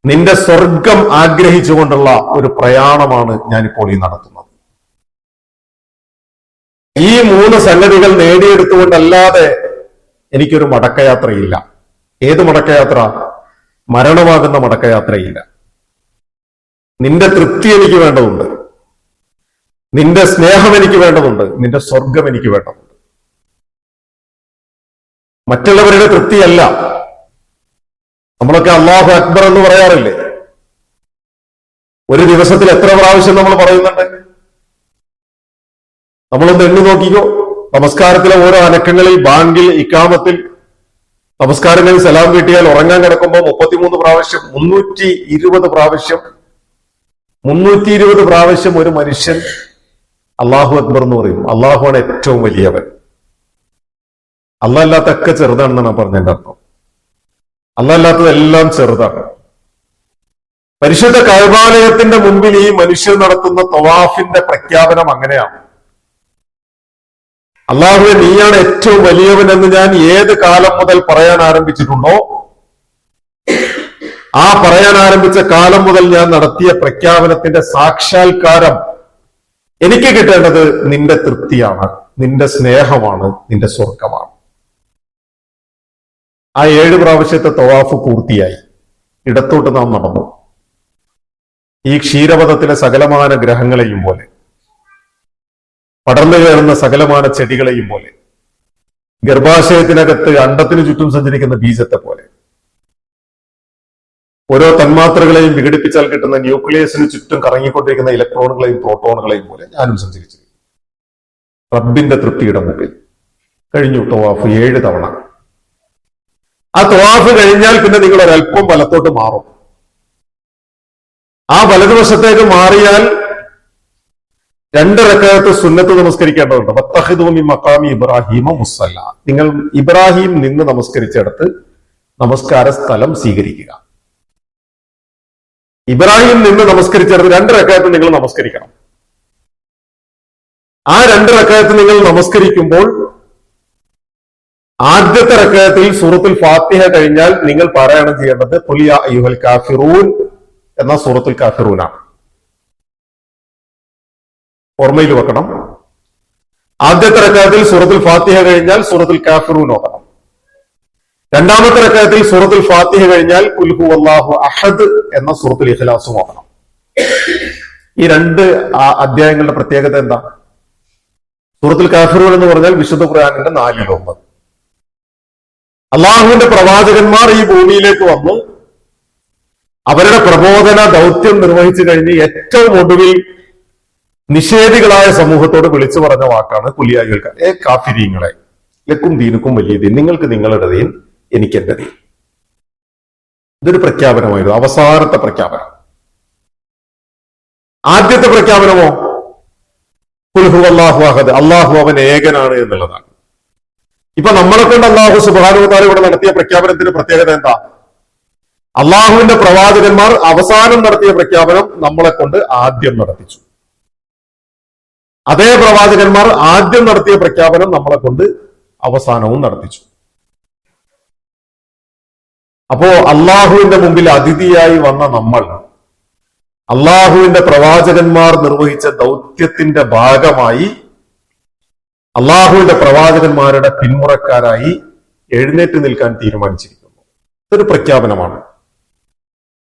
നിന്റെ സ്വർഗം ആഗ്രഹിച്ചുകൊണ്ടുള്ള ഒരു പ്രയാണമാണ് ഞാനിപ്പോൾ ഈ നടത്തുന്നത്. ഈ 3 സംഗതികൾ നേടിയെടുത്തുകൊണ്ടല്ലാതെ എനിക്കൊരു മടക്കയാത്രയില്ല. ഏത് മടക്കയാത്ര? മരണമാകുന്ന മടക്കയാത്രയില്ല. നിന്റെ തൃപ്തി എനിക്ക് വേണ്ടതുണ്ട്, നിന്റെ സ്നേഹം എനിക്ക് വേണ്ടതുണ്ട്, നിന്റെ സ്വർഗം എനിക്ക് വേണ്ടതുണ്ട്. മറ്റുള്ളവരുടെ തൃപ്തിയല്ല. നമ്മളൊക്കെ അല്ലാഹു അക്ബർ എന്ന് പറയാറില്ലേ? ഒരു ദിവസത്തിൽ എത്ര പ്രാവശ്യം നമ്മൾ പറയുന്നുണ്ട്? നമ്മളൊന്ന് എണ്ണി നോക്കിക്കോ. നമസ്കാരത്തിലെ ഓരോ അനക്കങ്ങളിൽ, ബാങ്കിൽ, ഇക്കാമത്തിൽ, നമസ്കാരം കഴിഞ്ഞ് സലാം വീട്ടിയാൽ ഉറങ്ങാൻ കിടക്കുമ്പോൾ 33 പ്രാവശ്യം, 320 പ്രാവശ്യം, 320 പ്രാവശ്യം ഒരു മനുഷ്യൻ അല്ലാഹു അക്ബർ എന്ന് പറയും. അള്ളാഹുവാണ് ഏറ്റവും വലിയവൻ. അല്ലാത്തതൊക്കെ ചെറുതാണെന്നാണ് പറഞ്ഞതിന്റെ അർത്ഥം. അല്ലാത്തതെല്ലാം ചെറുതാണ്. പരിശുദ്ധ കഅബാലയത്തിന്റെ മുമ്പിൽ ഈ മനുഷ്യർ നടത്തുന്ന തവാഫിന്റെ പ്രഖ്യാപനം അങ്ങനെയാണ്. അല്ലാഹുവേ, നീയാണ് ഏറ്റവും വലിയവൻ എന്ന് ഞാൻ ഏത് കാലം മുതൽ പറയാൻ ആരംഭിച്ചിട്ടുണ്ടോ ആ പറയാൻ ആരംഭിച്ച കാലം മുതൽ ഞാൻ നടത്തിയ പ്രഖ്യാപനത്തിന്റെ സാക്ഷാത്കാരം എനിക്ക് കിട്ടേണ്ടത് നിന്റെ തൃപ്തിയാണ്, നിന്റെ സ്നേഹമാണ്, നിന്റെ സ്വർഗമാണ്. ആ 7 പ്രാവശ്യത്തെ തവാഫ് പൂർത്തിയായി. ഇടത്തോട്ട് നാം നടന്നു. ഈ ക്ഷീരപഥത്തിലെ സകലമാന ഗ്രഹങ്ങളെയും പോലെ, പടർന്നു കയറുന്ന സകലമാന ചെടികളെയും പോലെ, ഗർഭാശയത്തിനകത്ത് അണ്ടത്തിന് ചുറ്റും സഞ്ചരിക്കുന്ന ബീജത്തെ പോലെ ഓരോ തന്മാത്രകളെയും വിഘടിപ്പിച്ചാൽ കിട്ടുന്ന ന്യൂക്ലിയസിന് ചുറ്റും കറങ്ങിക്കൊണ്ടിരിക്കുന്ന ഇലക്ട്രോണുകളെയും പ്രോട്ടോണുകളെയും പോലെ ഞാനും സഞ്ചരിച്ചു. റബ്ബിന്റെ തൃപ്തിയുടെ മുമ്പിൽ കഴിഞ്ഞു തവാഫ് 7 തവണ. ആ തവാഫ് കഴിഞ്ഞാൽ പിന്നെ നിങ്ങൾ ഒരല്പം വലത്തോട്ട് മാറും. ആ വലതുവശത്തേക്ക് മാറിയാൽ 2 റക്അത്ത് സുന്നത്ത് നമസ്കരിക്കേണ്ടതുണ്ട്. വത്തഖിദൂ മിൻ മഖാമി ഇബ്രാഹിമ മുസ്സല്ല. നിങ്ങൾ ഇബ്രാഹിം നിന്ന് നമസ്കരിച്ചിടത്ത് നമസ്കാര സ്ഥലം സ്വീകരിക്കുക. ഇബ്രാഹിം നിന്ന് നമസ്കരിച്ചിടത്ത് 2 റക്അത്ത് നിങ്ങൾ നമസ്കരിക്കണം. ആ 2 റക്അത്ത് നിങ്ങൾ നമസ്കരിക്കുമ്പോൾ ആദ്യത്തെ റക്അത്തിൽ സൂറത്തുൽ ഫാത്തിഹ കഴിഞ്ഞാൽ നിങ്ങൾ പാരായണം ചെയ്യേണ്ടത് ഖുൽ യാ അയ്യുഹൽ കാഫിറൂൻ എന്ന സൂറത്തുൽ കാഫിറൂനാണ്. ഓർമ്മയിൽ വെക്കണം. ആദ്യത്തെ റക്അത്തിൽ സൂറത്തുൽ ഫാത്തിഹ കഴിഞ്ഞാൽ സൂറത്തുൽ കാഫിറൂൻ ഓതണം. രണ്ടാമത്തെ റക്അത്തിൽ സൂറത്തുൽ ഫാത്തിഹ കഴിഞ്ഞാൽ ഖുൽ ഹുവല്ലാഹു അഹദ് എന്ന സൂറത്തുൽ ഇഖ്ലാസും ഓതണം. ഈ 2 അധ്യായങ്ങളുടെ പ്രത്യേകത എന്താ? സൂറത്തുൽ കാഫിറൂൻ എന്ന് പറഞ്ഞാൽ വിശുദ്ധ ഖുർആനിന്റെ 4-1. അള്ളാഹുവിന്റെ പ്രവാചകന്മാർ ഈ ഭൂമിയിലേക്ക് വന്നു അവരുടെ പ്രബോധന ദൗത്യം നിർവഹിച്ചു കഴിഞ്ഞ് ഏറ്റവും ഒടുവിൽ നിഷേധികളായ സമൂഹത്തോട് വിളിച്ചു പറഞ്ഞ വാക്കാണ് കുലിയായികൾക്ക് കാഫിരീങ്ങളെ ലക്കും ദീനുക്കും വലിയ ദീൻ, നിങ്ങൾക്ക് നിങ്ങളുടെ ദീൻ, എനിക്ക് എന്റെ ദീൻ. ഇതൊരു പ്രഖ്യാപനമായിരുന്നു, അവസാനത്തെ പ്രഖ്യാപനം. ആദ്യത്തെ പ്രഖ്യാപനമോ ഖുൽ ഹുവല്ലാഹു അഹദ്, അള്ളാഹു അവൻ ഏകനാണ് എന്നുള്ളതാണ്. ഇപ്പൊ നമ്മളെ കൊണ്ട് അള്ളാഹു സുബ്ഹാനഹു വ തആല ഇവിടെ നടത്തിയ പ്രഖ്യാപനത്തിന്റെ പ്രത്യേകത എന്താ? അള്ളാഹുവിന്റെ പ്രവാചകന്മാർ അവസാനം നടത്തിയ പ്രഖ്യാപനം നമ്മളെ കൊണ്ട് ആദ്യം നടത്തിച്ചു. അതേ പ്രവാചകന്മാർ ആദ്യം നടത്തിയ പ്രഖ്യാപനം നമ്മളെ കൊണ്ട് അവസാനവും നടത്തിച്ചു. അപ്പോ അള്ളാഹുവിന്റെ മുമ്പിൽ അതിഥിയായി വന്ന നമ്മൾ അള്ളാഹുവിന്റെ പ്രവാചകന്മാർ നിർവഹിച്ച ദൗത്യത്തിന്റെ ഭാഗമായി അള്ളാഹുവിന്റെ പ്രവാചകന്മാരുടെ പിന്മുറക്കാരായി എഴുന്നേറ്റ് നിൽക്കാൻ തീരുമാനിച്ചിരിക്കുന്നു. ഇതൊരു പ്രഖ്യാപനമാണ്.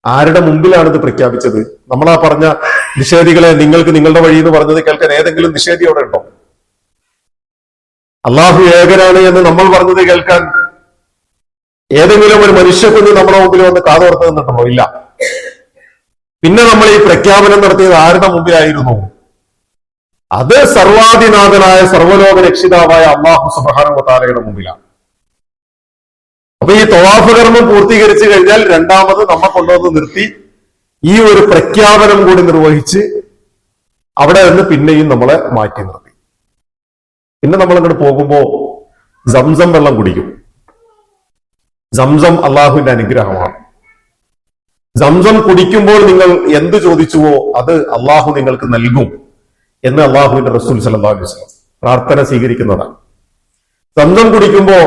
ആരുടെ മുമ്പിലാണ് ഇത് പ്രഖ്യാപിച്ചത്? നമ്മളാ പറഞ്ഞ നിഷേധികളെ നിങ്ങൾക്ക് നിങ്ങളുടെ വഴി എന്ന് പറഞ്ഞത് കേൾക്കാൻ ഏതെങ്കിലും നിഷേധി അവിടെ ഉണ്ടോ? അള്ളാഹു ഏകനാണ് എന്ന് നമ്മൾ പറഞ്ഞത് കേൾക്കാൻ ഏതെങ്കിലും ഒരു മനുഷ്യക്കുഞ്ഞ് നമ്മുടെ മുമ്പിൽ വന്ന് കാതോർത്ത് നിന്നിട്ടുണ്ടോ? ഇല്ല. പിന്നെ നമ്മൾ ഈ പ്രഖ്യാപനം നടത്തിയത് ആരുടെ മുമ്പിലായിരുന്നു? അത് സർവാധിനാഥനായ സർവ്വലോക രക്ഷിതാവായ അല്ലാഹു സുബ്ഹാനഹു വ തആലയുടെ മുമ്പിലാണ്. അപ്പൊ ഈ തവാഫ് കർമ്മം പൂർത്തീകരിച്ചു കഴിഞ്ഞാൽ രണ്ടാമത് നമ്മെ കൊണ്ടുവന്ന് നിർത്തി ഈ ഒരു പ്രഖ്യാപനം കൂടി നിർവഹിച്ച് അവിടെ നിന്ന് പിന്നെയും നമ്മളെ മാറ്റി നിർത്തി. പിന്നെ നമ്മൾ അങ്ങോട്ട് പോകുമ്പോ സംസം വെള്ളം കുടിക്കും. സംസം അള്ളാഹുവിന്റെ അനുഗ്രഹമാണ്. സംസം കുടിക്കുമ്പോൾ നിങ്ങൾ എന്ത് ചോദിച്ചുവോ അത് അള്ളാഹു നിങ്ങൾക്ക് നൽകും എന്ന് അള്ളാഹുവിന്റെ റസൂൽ സല്ലല്ലാഹു അലൈഹി വസല്ലം പ്രാർത്ഥന സ്വീകരിക്കുന്നതാണ്. സംസം കുടിക്കുമ്പോ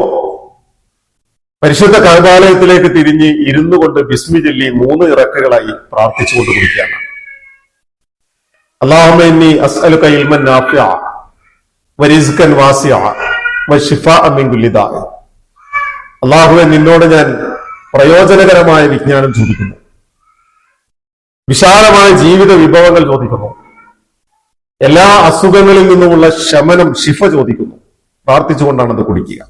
പരിശുദ്ധ കഅബാലയത്തിലേക്ക് തിരിഞ്ഞ് ഇരുന്നു കൊണ്ട് ബിസ്മി ചൊല്ലി 3 ഇറക്കുകളായി പ്രാർത്ഥിച്ചുകൊണ്ട് കുടിക്കുകയാണ്. അല്ലാഹുമ്മ ഇന്നി അസ്അലുക ഇൽമൻ നാഫിഅ വറിസ്കൻ വാസിഅ വശിഫാഅ മിൻ കുല്ലി ദാ. അല്ലാഹുവേ, നിന്നോട് ഞാൻ പ്രയോജനകരമായ വിജ്ഞാനം ചോദിക്കുന്നു, വിശാലമായ ജീവിത വിഭവങ്ങൾ ചോദിക്കുന്നു, എല്ലാ അസുഖങ്ങളിൽ നിന്നുമുള്ള ശമനം ശിഫ ചോദിക്കുന്നു. പ്രാർത്ഥിച്ചുകൊണ്ടാണ് അത് കുടിക്കുക.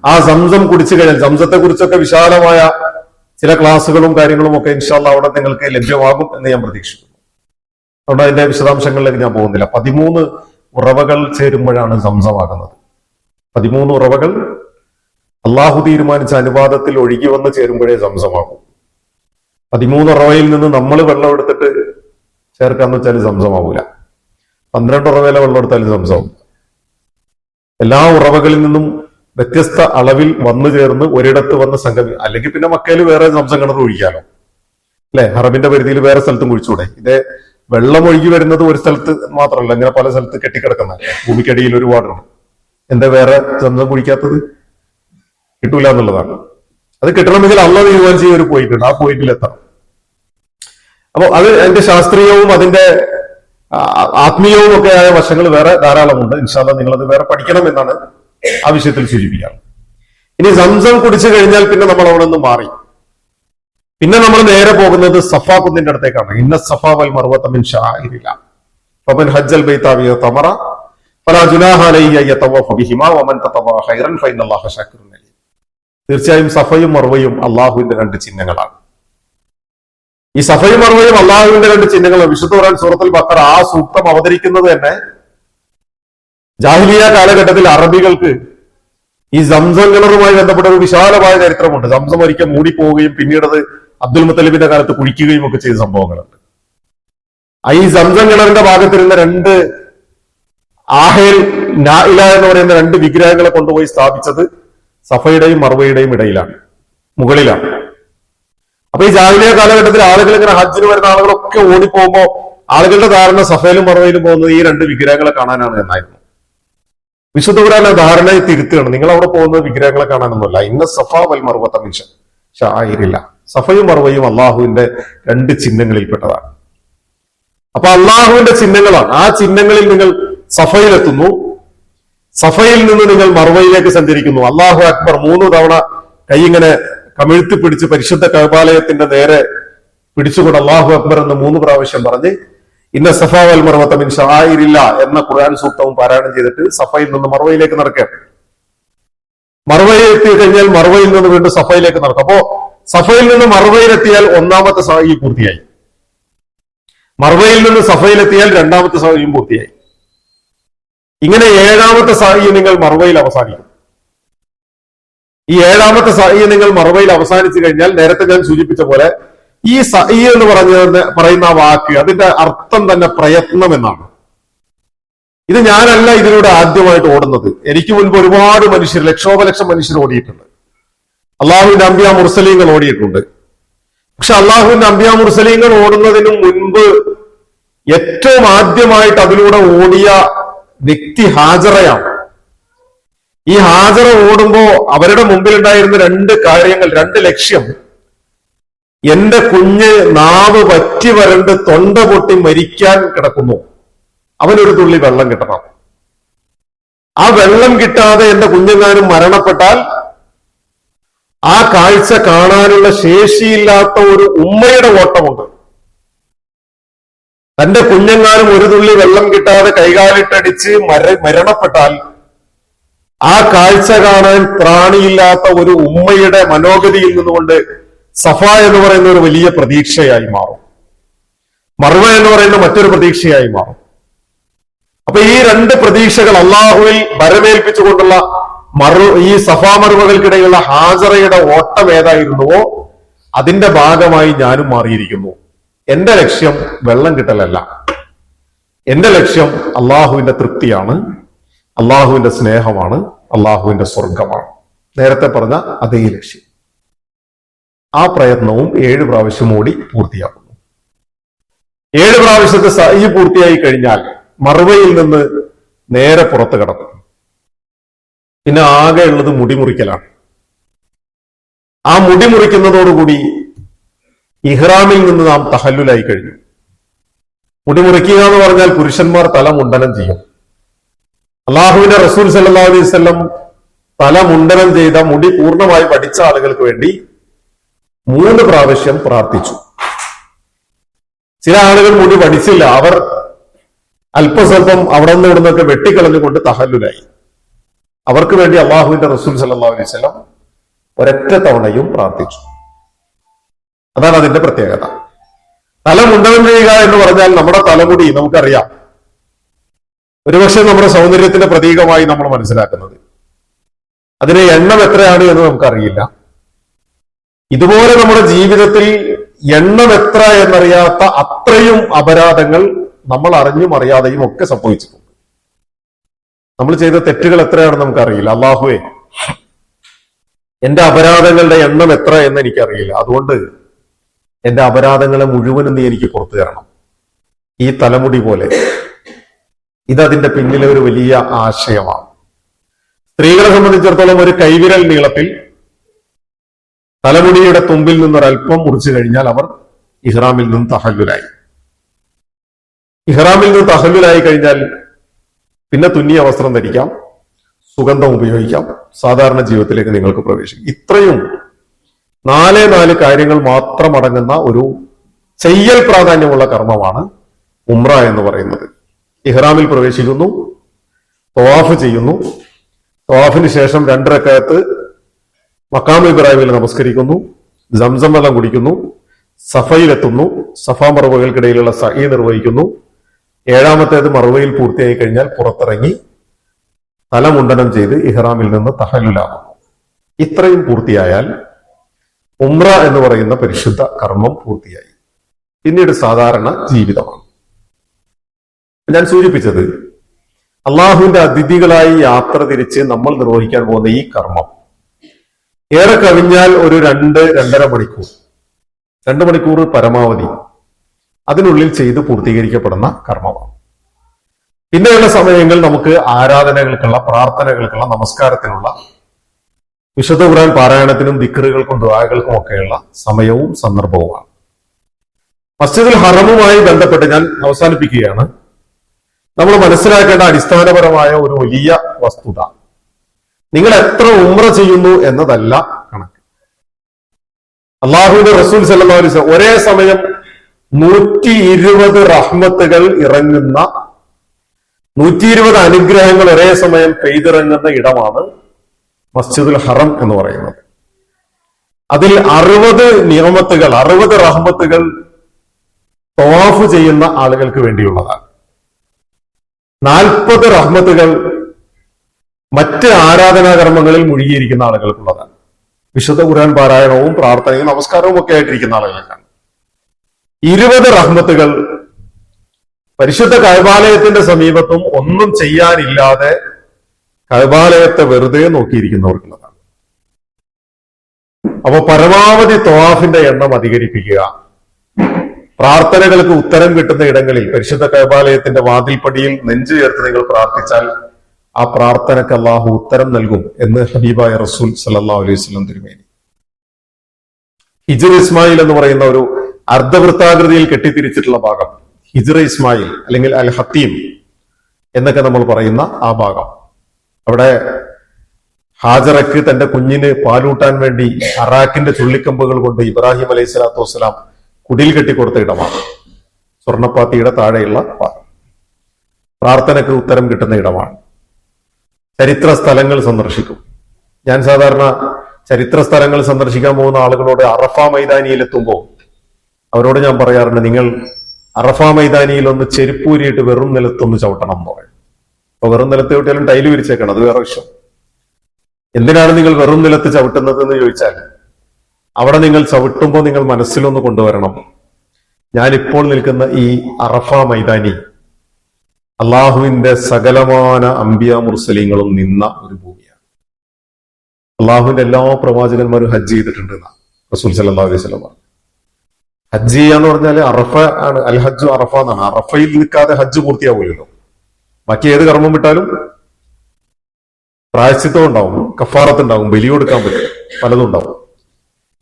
ആ സംസം കുടിച്ചു കഴിഞ്ഞാൽ, സംസത്തെ കുറിച്ചൊക്കെ വിശാലമായ ചില ക്ലാസ്സുകളും കാര്യങ്ങളും ഒക്കെ ഇൻഷാ അല്ലാഹ് അവിടെ നിങ്ങൾക്ക് ലഭ്യമാകും എന്ന് ഞാൻ പ്രതീക്ഷിക്കുന്നു. അതുകൊണ്ട് അതിന്റെ വിശദാംശങ്ങളിലേക്ക് ഞാൻ പോകുന്നില്ല. 13 ഉറവകൾ ചേരുമ്പോഴാണ് സംസമാകുന്നത്. 13 ഉറവകൾ അള്ളാഹു തീരുമാനിച്ച അനുവാദത്തിൽ ഒഴുകി വന്ന് ചേരുമ്പോഴേ സംസമാകും. 13 ഉറവയിൽ നിന്ന് നമ്മൾ വെള്ളം എടുത്തിട്ട് ചേർക്കാന്ന് വെച്ചാൽ സംസമാവൂല. 12 ഉറവയിലെ വെള്ളം എടുത്താലും സംസമാവും. എല്ലാ ഉറവകളിൽ നിന്നും വ്യത്യസ്ത അളവിൽ വന്നു ചേർന്ന് ഒരിടത്ത് വന്ന് സംഗമി, അല്ലെങ്കിൽ പിന്നെ മക്കയിൽ വേറെ സംസം കിണർ ഒഴിക്കാലോ, അല്ലെ? ഹറമിന്റെ പരിധിയിൽ വേറെ സ്ഥലത്തും കുഴിച്ചൂടെ? ഇതേ വെള്ളം ഒഴുകി വരുന്നത് ഒരു സ്ഥലത്ത് മാത്രമല്ല, ഇങ്ങനെ പല സ്ഥലത്ത് കെട്ടിക്കിടക്കുന്ന ഭൂമിക്കടിയിൽ ഒരുപാടുണ്ട്. എന്താ വേറെ സംസം കുഴിക്കാത്തത്? കിട്ടൂല എന്നുള്ളതാണ്. അത് കിട്ടണമെങ്കിൽ അള്ളാഹു തീരുമാനിച്ച ഒരു പോയിന്റ് ഉണ്ട്, ആ പോയിന്റിൽ എത്തണം. അപ്പൊ അത് അതിന്റെ ശാസ്ത്രീയവും അതിന്റെ ആത്മീയവും ഒക്കെ ആയ വശങ്ങൾ വേറെ ധാരാളമുണ്ട്. ഇൻഷാ അല്ലാഹ് നിങ്ങളത് വേറെ പഠിക്കണം എന്നാണ് ആ വിഷയത്തിൽ സൂചിപ്പിക്കാം. ഇനി സംസം കുടിച്ചു കഴിഞ്ഞാൽ പിന്നെ നമ്മൾ അവിടെ നിന്ന് മാറി. പിന്നെ നമ്മൾ നേരെ പോകുന്നത് സഫാ കുന്നിന്റെ അടുത്തേക്കാണ്. ഇന്ന സഫാ വൽ മർവത മിൻ ശആഇരില്ലാഹ് ഫമൻ ഹജ്ജൽ ബൈത വ തമറ ഫലാ ജുനാഹ അലൈഹി അൻ യതവഫ ബിഹിമാ വമൻ തതവവ ഖൈറൻ ഫഇന്നല്ലാഹ ശാകിറുൻ അലീം. തീർച്ചയായും സഫയും മർവയും അള്ളാഹുവിന്റെ രണ്ട് ചിഹ്നങ്ങളാണ്. ഈ സഫയും മർവയും അള്ളാഹുവിന്റെ രണ്ട് ചിഹ്നങ്ങളാണ്. വിശുദ്ധ ഖുർആൻ സൂറത്തുൽ ബഖറ ആ സൂക്തം അവതരിക്കുന്നത് തന്നെ ജാഹിലിയ കാലഘട്ടത്തിൽ അറബികൾക്ക് ഈ സംസം കിണറുമായി ബന്ധപ്പെട്ട ഒരു വിശാലമായ ചരിത്രമുണ്ട്. സംസം ഒരിക്കൽ മൂടിപ്പോവുകയും പിന്നീട് അത് അബ്ദുൽ മുത്തലിബിന്റെ കാലത്ത് കുഴിക്കുകയും ഒക്കെ ചെയ്ത സംഭവങ്ങളുണ്ട്. ഈ സംസം കിണറിന്റെ ഭാഗത്തിരുന്ന രണ്ട് ആഹേൽ നായില എന്ന് പറയുന്ന രണ്ട് വിഗ്രഹങ്ങളെ കൊണ്ടുപോയി സ്ഥാപിച്ചത് സഫയുടെയും മർവയുടെയും ഇടയിലാണ്, മുകളിലാണ്. അപ്പൊ ഈ ജാഹിലിയ കാലഘട്ടത്തിൽ ആളുകൾ ഇങ്ങനെ ഹജ്ജിന് വരുന്ന ആളുകളൊക്കെ ഓടിപ്പോകുമ്പോ ആളുകളുടെ ധാരണ സഫയിലും മർവയിലും പോകുന്നത് ഈ രണ്ട് വിഗ്രഹങ്ങളെ കാണാനാണ് എന്നായിരുന്നു. വിശുദ്ധ ഖുർആൻ ധാരണയെ തിരുത്തുകയാണ്. നിങ്ങൾ അവിടെ പോകുന്നത് വിഗ്രഹങ്ങളെ കാണാനൊന്നുമല്ല. ഇന്ന സഫ വൽ മർവത മിൻ ശആഇരില്ല. സഫയും മർവയും അള്ളാഹുവിന്റെ രണ്ട് ചിഹ്നങ്ങളിൽപ്പെട്ടതാണ്. അപ്പൊ അള്ളാഹുവിന്റെ ചിഹ്നങ്ങളാണ്. ആ ചിഹ്നങ്ങളിൽ നിങ്ങൾ സഫയിലെത്തുന്നു, സഫയിൽ നിന്ന് നിങ്ങൾ മർവയിലേക്ക് സഞ്ചരിക്കുന്നു. അല്ലാഹു അക്ബർ 3 തവണ കൈ ഇങ്ങനെ കമിഴ്ത്തി പിടിച്ച് പരിശുദ്ധ കഅബാലയത്തിന്റെ നേരെ പിടിച്ചുകൊണ്ട് അല്ലാഹു അക്ബർ എന്ന് 3 പ്രാവശ്യം പറഞ്ഞ് ഇന്ന സഫ വൽ മർവത മിൻ ശആഇരില്ല എന്ന ഖുർആൻ സൂക്തവും പാരായണം ചെയ്തിട്ട് സഫയിൽ നിന്ന് മർവയിലേക്ക് നടക്കുകയാണ്. മർവയിൽ എത്തി കഴിഞ്ഞാൽ മർവയിൽ നിന്ന് വീണ്ടും സഫയിലേക്ക് നടക്കും. അപ്പോ സഫയിൽ നിന്ന് മർവയിലെത്തിയാൽ ഒന്നാമത്തെ സഅയി പൂർത്തിയായി. മർവയിൽ നിന്ന് സഫയിലെത്തിയാൽ രണ്ടാമത്തെ സഅയും പൂർത്തിയായി. ഇങ്ങനെ 7ാമത്തെ സഅയി നിങ്ങൾ മർവയിൽ അവസാനിക്കും. ഈ 7ാമത്തെ സഅയി നിങ്ങൾ മർവയിൽ അവസാനിച്ചു കഴിഞ്ഞാൽ നേരത്തെ ഞാൻ സൂചിപ്പിച്ച പോലെ ഈ സഅയി എന്ന് പറയുന്ന വാക്ക് അതിന്റെ അർത്ഥം തന്നെ പ്രയത്നം എന്നാണ്. ഇത് ഞാനല്ല ഇതിലൂടെ ആദ്യമായിട്ട് ഓടുന്നത്. എനിക്ക് മുൻപ് ഒരുപാട് മനുഷ്യർ, ലക്ഷോപലക്ഷം മനുഷ്യർ ഓടിയിട്ടുണ്ട്. അള്ളാഹുവിന്റെ അംബിയാ മുർസലീങ്ങൾ ഓടിയിട്ടുണ്ട്. പക്ഷെ അള്ളാഹുവിന്റെ അംബിയാ മുർസലീങ്ങൾ ഓടുന്നതിന് മുൻപ് ഏറ്റവും ആദ്യമായിട്ട് അതിലൂടെ ഓടിയ വ്യക്തി ഹാജറയാണ്. ഈ ഹാജറ ഓടുമ്പോ അവരുടെ മുമ്പിലുണ്ടായിരുന്ന 2 കാര്യങ്ങൾ, 2 ലക്ഷ്യം. എന്റെ കുഞ്ഞ് നാവ് വറ്റി വരണ്ട് തൊണ്ട പൊട്ടി മരിക്കാൻ കിടക്കുന്നു, അവനൊരു തുള്ളി വെള്ളം കിട്ടണം. ആ വെള്ളം കിട്ടാതെ എന്റെ കുഞ്ഞെങ്ങാനും മരണപ്പെട്ടാൽ ആ കാഴ്ച കാണാനുള്ള ശേഷിയില്ലാത്ത ഒരു ഉമ്മയുടെ ഓട്ടമുണ്ട്. തന്റെ കുഞ്ഞെങ്ങാനും ഒരു തുള്ളി വെള്ളം കിട്ടാതെ കൈകാലിട്ടടിച്ച് മരണപ്പെട്ടാൽ ആ കാഴ്ച കാണാൻ ത്രാണിയില്ലാത്ത ഒരു ഉമ്മയുടെ മനോഗതിയിൽ നിന്നുകൊണ്ട് സഫ എന്ന് പറയുന്ന ഒരു വലിയ പ്രതീക്ഷയായി മാറും, മർവ എന്ന് പറയുന്ന മറ്റൊരു പ്രതീക്ഷയായി മാറും. അപ്പൊ ഈ 2 പ്രതീക്ഷകൾ അള്ളാഹുവിൽ വരവേൽപ്പിച്ചുകൊണ്ടുള്ള ഈ സഫാ മർവകൾക്കിടയിലുള്ള ഹാജറയുടെ ഓട്ടം ഏതായിരുന്നുവോ അതിന്റെ ഭാഗമായി ഞാനും മാറിയിരിക്കുന്നു. എന്റെ ലക്ഷ്യം വെള്ളം കിട്ടലല്ല, എന്റെ ലക്ഷ്യം അള്ളാഹുവിന്റെ തൃപ്തിയാണ്, അള്ളാഹുവിന്റെ സ്നേഹമാണ്, അള്ളാഹുവിന്റെ സ്വർഗമാണ്. നേരത്തെ പറഞ്ഞ അതേ ലക്ഷ്യം. ആ പ്രയത്നവും 7 പ്രാവശ്യം ഓടി പൂർത്തിയാക്കുന്നു. 7 പ്രാവശ്യത്തെ സഅയി പൂർത്തിയായി കഴിഞ്ഞാൽ മർവയിൽ നിന്ന് നേരെ പുറത്ത് കടക്കും. പിന്നെ ആകെ ഉള്ളത് മുടിമുറിക്കലാണ്. ആ മുടിമുറിക്കുന്നതോടുകൂടി ഇഹ്റാമിൽ നിന്ന് നാം തഹല്ലുലായി കഴിഞ്ഞു. മുടിമുറിക്കുക എന്ന് പറഞ്ഞാൽ പുരുഷന്മാർ തല മുണ്ടനം ചെയ്യും. അള്ളാഹുവിന്റെ റസൂൽ സല്ലല്ലാഹു അലൈഹി വസല്ലം തല മുണ്ടനം ചെയ്ത മുടി പൂർണ്ണമായി പഠിച്ച ആളുകൾക്ക് വേണ്ടി 3 പ്രാവശ്യം പ്രാർത്ഥിച്ചു. ചില ആളുകൾ മുടി പഠിച്ചില്ല, അവർ അല്പസ്വല്പം അവിടെ നിന്ന് ഇവിടുന്നൊക്കെ വെട്ടിക്കളഞ്ഞുകൊണ്ട് തഹല്ലുലായി. അവർക്ക് വേണ്ടി അള്ളാഹുവിന്റെ റസൂൽ സല്ലല്ലാഹു അലൈഹി വസല്ലം ഒരൊറ്റ തവണയും പ്രാർത്ഥിച്ചു. അതാണ് അതിന്റെ പ്രത്യേകത. തല മുണ്ടനം ചെയ്യുക എന്ന് പറഞ്ഞാൽ നമ്മുടെ തലമുടി നമുക്കറിയാം, ഒരുപക്ഷെ നമ്മുടെ സൗന്ദര്യത്തിന്റെ പ്രതീകമായി നമ്മൾ മനസ്സിലാക്കുന്നത്. അതിന്റെ എണ്ണം എത്രയാണ് എന്ന് നമുക്കറിയില്ല. ഇതുപോലെ നമ്മുടെ ജീവിതത്തിൽ എണ്ണം എത്ര എന്നറിയാത്ത അത്രയും അപരാധങ്ങൾ നമ്മൾ അറിഞ്ഞും അറിയാതെയും ഒക്കെ സംഭവിച്ചിട്ടുണ്ട്. നമ്മൾ ചെയ്ത തെറ്റുകൾ എത്രയാണെന്ന് നമുക്കറിയില്ല. അല്ലാഹുവേ, എന്റെ അപരാധങ്ങളുടെ എണ്ണം എത്ര എന്ന് എനിക്കറിയില്ല. അതുകൊണ്ട് എന്റെ അപരാധങ്ങളെ മുഴുവനും നീ എനിക്ക് പുറത്തു തരണം. ഈ തലമുടി പോലെ ഇതതിന്റെ പിന്നിലെ ഒരു വലിയ ആശയമാണ്. സ്ത്രീകളെ സംബന്ധിച്ചിടത്തോളം ഒരു കൈവിരൽ നീളത്തിൽ തലമുടിയുടെ തുമ്പിൽ നിന്നൊരൽപ്പം മുറിച്ചു കഴിഞ്ഞാൽ അവർ ഇഹ്റാമിൽ നിന്ന് തഹല്ലുലായി. ഇഹ്റാമിൽ നിന്ന് തഹല്ലുലായി കഴിഞ്ഞാൽ പിന്നെ തുന്നിയ വസ്ത്രം ധരിക്കാം, സുഗന്ധം ഉപയോഗിക്കാം, സാധാരണ ജീവിതത്തിലേക്ക് നിങ്ങൾക്ക് പ്രവേശിക്കും. ഇത്രയും 4 കാര്യങ്ങൾ മാത്രം അടങ്ങുന്ന ഒരു ചെയ്യൽ പ്രാധാന്യമുള്ള കർമ്മമാണ് ഉംറ എന്ന് പറയുന്നത്. ഇഹ്റാമിൽ പ്രവേശിക്കുന്നു, തവാഫ് ചെയ്യുന്നു. തവാഫിന് ശേഷം 2 റക്അത്ത് മഖാം ഇബ്രാഹിമിൽ നമസ്കരിക്കുന്നു. സംസം വെള്ളം കുടിക്കുന്നു. സഫയിലെത്തുന്നു. സഫാ മറുവകൾക്കിടയിലുള്ള സഈ നിർവഹിക്കുന്നു. 7ാമത്തേത് മറുവയിൽ പൂർത്തിയായി കഴിഞ്ഞാൽ പുറത്തിറങ്ങി തലമുണ്ടനം ചെയ്ത് ഇഹ്റാമിൽ നിന്ന് തഹല്ലുലാകുന്നു. ഇത്രയും പൂർത്തിയായാൽ ഉംറ എന്ന് പറയുന്ന പരിശുദ്ധ കർമ്മം പൂർത്തിയായി. പിന്നീട് സാധാരണ ജീവിതമാണ്. ഞാൻ സൂചിപ്പിച്ചത് അള്ളാഹുവിന്റെ അതിഥികളായി യാത്ര തിരിച്ച് നമ്മൾ നിർവഹിക്കാൻ പോകുന്ന ഈ കർമ്മം ഏറെ കവിഞ്ഞാൽ ഒരു 2-2.5 മണിക്കൂർ, 2 മണിക്കൂർ പരമാവധി അതിനുള്ളിൽ ചെയ്ത് പൂർത്തീകരിക്കപ്പെടുന്ന കർമ്മമാണ്. പിന്നെയുള്ള സമയങ്ങൾ നമുക്ക് ആരാധനകൾക്കുള്ള, പ്രാർത്ഥനകൾക്കുള്ള, നമസ്കാരത്തിനുള്ള, വിശുദ്ധ ഖുർആൻ പാരായണത്തിനും ദിക്റുകൾക്കും ദുആകൾക്കും ഒക്കെയുള്ള സമയവും സന്ദർഭവുമാണ്. മസ്ജിദുൽ ഹറമുമായി ബന്ധപ്പെട്ട് ഞാൻ അവസാനിപ്പിക്കുകയാണ്. നമ്മൾ മനസ്സിലാക്കേണ്ട അടിസ്ഥാനപരമായ ഒരു വലിയ വസ്തുത, നിങ്ങൾ എത്ര ഉംറ ചെയ്യുന്നു എന്നതല്ല കണക്ക്. അള്ളാഹുവിന്റെ റസൂൽ സല്ലല്ലാഹു അലൈഹി വസല്ലം ഒരേ സമയം 120 റഹ്മത്തുകൾ ഇറങ്ങുന്ന, 120 അനുഗ്രഹങ്ങൾ ഒരേ സമയം പെയ്തിറങ്ങുന്ന ഇടമാണ് മസ്ജിദുൽ ഹറം എന്ന് പറയുന്നത്. അതിൽ 60 നിയമത്തുകൾ, 60 റഹ്മത്തുകൾ തവാഫ് ചെയ്യുന്ന ആളുകൾക്ക് വേണ്ടിയുള്ളതാണ്. 40 റഹ്മത്തുകൾ മറ്റ് ആരാധനാകർമ്മങ്ങളിൽ മുഴുകിയിരിക്കുന്ന ആളുകൾക്കുള്ളതാണ്. വിശുദ്ധ ഖുർആൻ പാരായണവും പ്രാർത്ഥനയും നമസ്കാരവും ഒക്കെ ആയിട്ടിരിക്കുന്ന ആളുകൾക്കാണ്. 20 റഹ്മത്തുകൾ പരിശുദ്ധ കഅബാലയത്തിന്റെ സമീപത്തും ഒന്നും ചെയ്യാനില്ലാതെ കഅബാലയത്തെ വെറുതെ നോക്കിയിരിക്കുന്നവർക്കുള്ളതാണ്. അപ്പൊ പരമാവധി തവാഫിന്റെ എണ്ണം അധികരിപ്പിക്കുക. പ്രാർത്ഥനകൾക്ക് ഉത്തരം കിട്ടുന്ന ഇടങ്ങളിൽ പരിശുദ്ധ കഅബാലയത്തിന്റെ വാതിൽപ്പടിയിൽ നെഞ്ചു ചേർത്ത് നിങ്ങൾ പ്രാർത്ഥിച്ചാൽ ആ പ്രാർത്ഥനക്ക് അള്ളാഹു ഉത്തരം നൽകും എന്ന് ഹബീബായ റസൂൽ സല്ലല്ലാഹു അലൈഹി വസല്ലം തിരുമേനി. ഹിജ്ർ ഇസ്മായിൽ എന്ന് പറയുന്ന ഒരു അർദ്ധവൃത്താകൃതിയിൽ കെട്ടിത്തിരിച്ചിട്ടുള്ള ഭാഗം, ഹിജ്ർ ഇസ്മായിൽ അല്ലെങ്കിൽ അൽ ഹത്തീം എന്നൊക്കെ നമ്മൾ പറയുന്ന ആ ഭാഗം, അവിടെ ഹാജറക്ക് തന്റെ കുഞ്ഞിന് പാലൂട്ടാൻ വേണ്ടി അറാഖിന്റെ ചുള്ളിക്കമ്പുകൾ കൊണ്ട് ഇബ്രാഹിം അലൈഹി സ്വലാത്തു വസ്സലാം കുടിൽ കെട്ടിക്കൊടുത്ത ഇടമാണ്. സ്വർണ്ണപ്പാത്തിയുടെ താഴെയുള്ള ഭാഗം പ്രാർത്ഥനയ്ക്ക് ഉത്തരം കിട്ടുന്ന ഇടമാണ്. ചരിത്ര സ്ഥലങ്ങൾ സന്ദർശിക്കും. ഞാൻ സാധാരണ ചരിത്ര സ്ഥലങ്ങൾ സന്ദർശിക്കാൻ പോകുന്ന ആളുകളോട് അറഫ മൈതാനിയിലെത്തുമ്പോൾ അവരോട് ഞാൻ പറയാറുണ്ട്, നിങ്ങൾ അറഫ മൈതാനിയിൽ ഒന്ന് ചെരുപ്പൂരിയിട്ട് വെറും നിലത്തൊന്ന് ചവിട്ടണം എന്ന് പറയും. അപ്പൊ വെറും നിലത്ത് ചവിട്ടിയാലും ടൈല് വിരിച്ചേക്കണം, അത് വേറെ വിഷയം. എന്തിനാണ് നിങ്ങൾ വെറും നിലത്ത് ചവിട്ടുന്നത് എന്ന് ചോദിച്ചാൽ, അവിടെ നിങ്ങൾ ചവിട്ടുമ്പോൾ നിങ്ങൾ മനസ്സിലൊന്ന് കൊണ്ടുവരണം, ഞാനിപ്പോൾ നിൽക്കുന്ന ഈ അറഫ മൈതാനി അള്ളാഹുവിന്റെ സകലമാന അംബിയ മുർസലീങ്ങളും നിന്ന ഒരു ഭൂമിയാണ്. അള്ളാഹുവിന്റെ എല്ലാ പ്രവാചകന്മാരും ഹജ്ജ് ചെയ്തിട്ടുണ്ട് റസൂൽ സല്ലല്ലാഹു അലൈഹി വസല്ലം പറഞ്ഞു. ഹജ്ജ് ചെയ്യാന്ന് പറഞ്ഞാൽ അറഫ ആണ്, അൽ ഹജ്ജു അറഫ എന്നാണ്. അറഫയിൽ നിൽക്കാതെ ഹജ്ജ് പൂർത്തിയാവില്ലല്ലോ. ബാക്കി ഏത് കർമ്മം വിട്ടാലും പ്രായശ്ചിത്തം ഉണ്ടാവും, കഫാറത്ത് ഉണ്ടാവും, ബലി കൊടുക്കാൻ പറ്റും, പലതും ഉണ്ടാവും.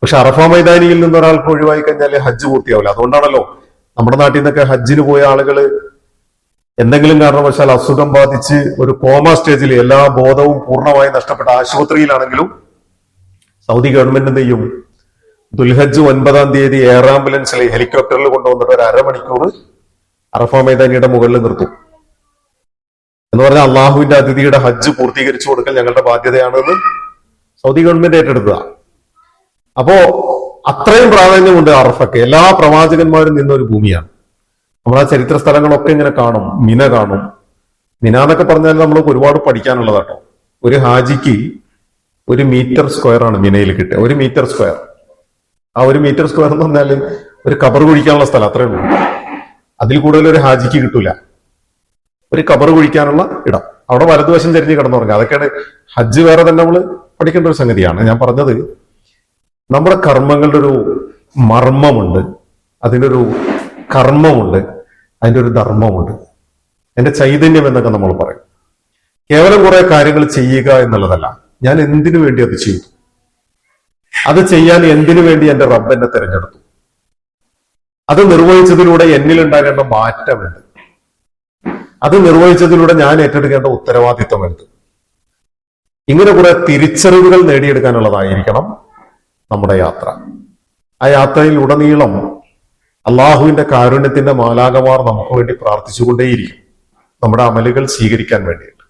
പക്ഷെ അറഫ മൈതാനിയിൽ നിന്ന് ഒരാൾക്ക് ഒഴിവായി കഴിഞ്ഞാൽ ഹജ്ജ് പൂർത്തിയാവില്ല. അതുകൊണ്ടാണല്ലോ നമ്മുടെ നാട്ടിൽ നിന്നൊക്കെ ഹജ്ജിന് പോയ ആളുകൾ എന്തെങ്കിലും കാരണവശാൽ അസുഖം ബാധിച്ച് ഒരു കോമ സ്റ്റേജിൽ എല്ലാ ബോധവും പൂർണ്ണമായി നഷ്ടപ്പെട്ട ആശുപത്രിയിലാണെങ്കിലും സൗദി ഗവൺമെന്റ് എന്ത് ചെയ്യും, ദുൽഹജ്ജ് 9-ാം തീയതി എയർ ആംബുലൻസിൽ ഹെലികോപ്റ്ററിൽ കൊണ്ടുവന്നിട്ട് ഒരു 1/2 മണിക്കൂർ അറഫ മൈതാനിയുടെ മുകളിൽ നിർത്തും. എന്ന് പറഞ്ഞാൽ അള്ളാഹുവിന്റെ അതിഥിയുടെ ഹജ്ജ് പൂർത്തീകരിച്ചു കൊടുക്കൽ ഞങ്ങളുടെ ബാധ്യതയാണെന്ന് സൗദി ഗവൺമെന്റ് ഏറ്റെടുത്തതാ. അപ്പോ അത്രയും പ്രാധാന്യമുണ്ട് അറഫയ്ക്ക്. എല്ലാ പ്രവാചകന്മാരും നിന്നൊരു ഭൂമിയാണ്. നമ്മൾ ആ ചരിത്ര സ്ഥലങ്ങളൊക്കെ ഇങ്ങനെ കാണും. മിന കാണും. മിന എന്നൊക്കെ പറഞ്ഞാൽ നമ്മൾ ഒരുപാട് പഠിക്കാനുള്ളതാട്ടോ. ഒരു ഹാജിക്ക് 1 മീറ്റർ സ്ക്വയർ ആണ് മിനയിൽ കിട്ടുക. 1 മീറ്റർ സ്ക്വയർ. ആ 1 മീറ്റർ സ്ക്വയർ എന്ന് പറഞ്ഞാൽ ഒരു കബർ കുഴിക്കാനുള്ള സ്ഥലം, അത്രേ ഉള്ളൂ. അതിൽ കൂടുതൽ ഒരു ഹാജിക്ക് കിട്ടൂല. ഒരു കബർ കുഴിക്കാനുള്ള ഇടം, അവിടെ വലതുവശം ചരിഞ്ഞ് കിടന്നുറങ്ങുക. അതൊക്കെയാണ് ഹജ്ജ്. വേറെ തന്നെ നമ്മൾ പഠിക്കേണ്ട ഒരു സംഗതിയാണ്. ഞാൻ പറഞ്ഞത് നമ്മുടെ കർമ്മങ്ങളുടെ ഒരു മർമ്മമുണ്ട്, അതിനൊരു കർമ്മമുണ്ട്, അതിൻ്റെ ഒരു ധർമ്മമുണ്ട്, അതിന്റെ ചൈതന്യം എന്നൊക്കെ നമ്മൾ പറയും. കേവലം കുറെ കാര്യങ്ങൾ ചെയ്യുക എന്നുള്ളതല്ല. ഞാൻ എന്തിനു വേണ്ടി അത് ചെയ്തു, അത് ചെയ്യാൻ എന്തിനു വേണ്ടി എന്റെ റബ്ബ് എന്നെ തിരഞ്ഞെടുത്തു, അത് നിർവഹിച്ചതിലൂടെ എന്നിൽ ഉണ്ടാകേണ്ട മാറ്റമുണ്ട്, അത് നിർവഹിച്ചതിലൂടെ ഞാൻ ഏറ്റെടുക്കേണ്ട ഉത്തരവാദിത്വമുണ്ട്. ഇങ്ങനെ കുറെ തിരിച്ചറിവുകൾ നേടിയെടുക്കാനുള്ളതായിരിക്കണം നമ്മുടെ യാത്ര. ആ യാത്രയിൽ ഉടനീളം അള്ളാഹുവിന്റെ കാരുണ്യത്തിന്റെ മാലാകമാർ നമുക്ക് വേണ്ടി പ്രാർത്ഥിച്ചുകൊണ്ടേയിരിക്കും, നമ്മുടെ അമലുകൾ സ്വീകരിക്കാൻ വേണ്ടിയിട്ട്.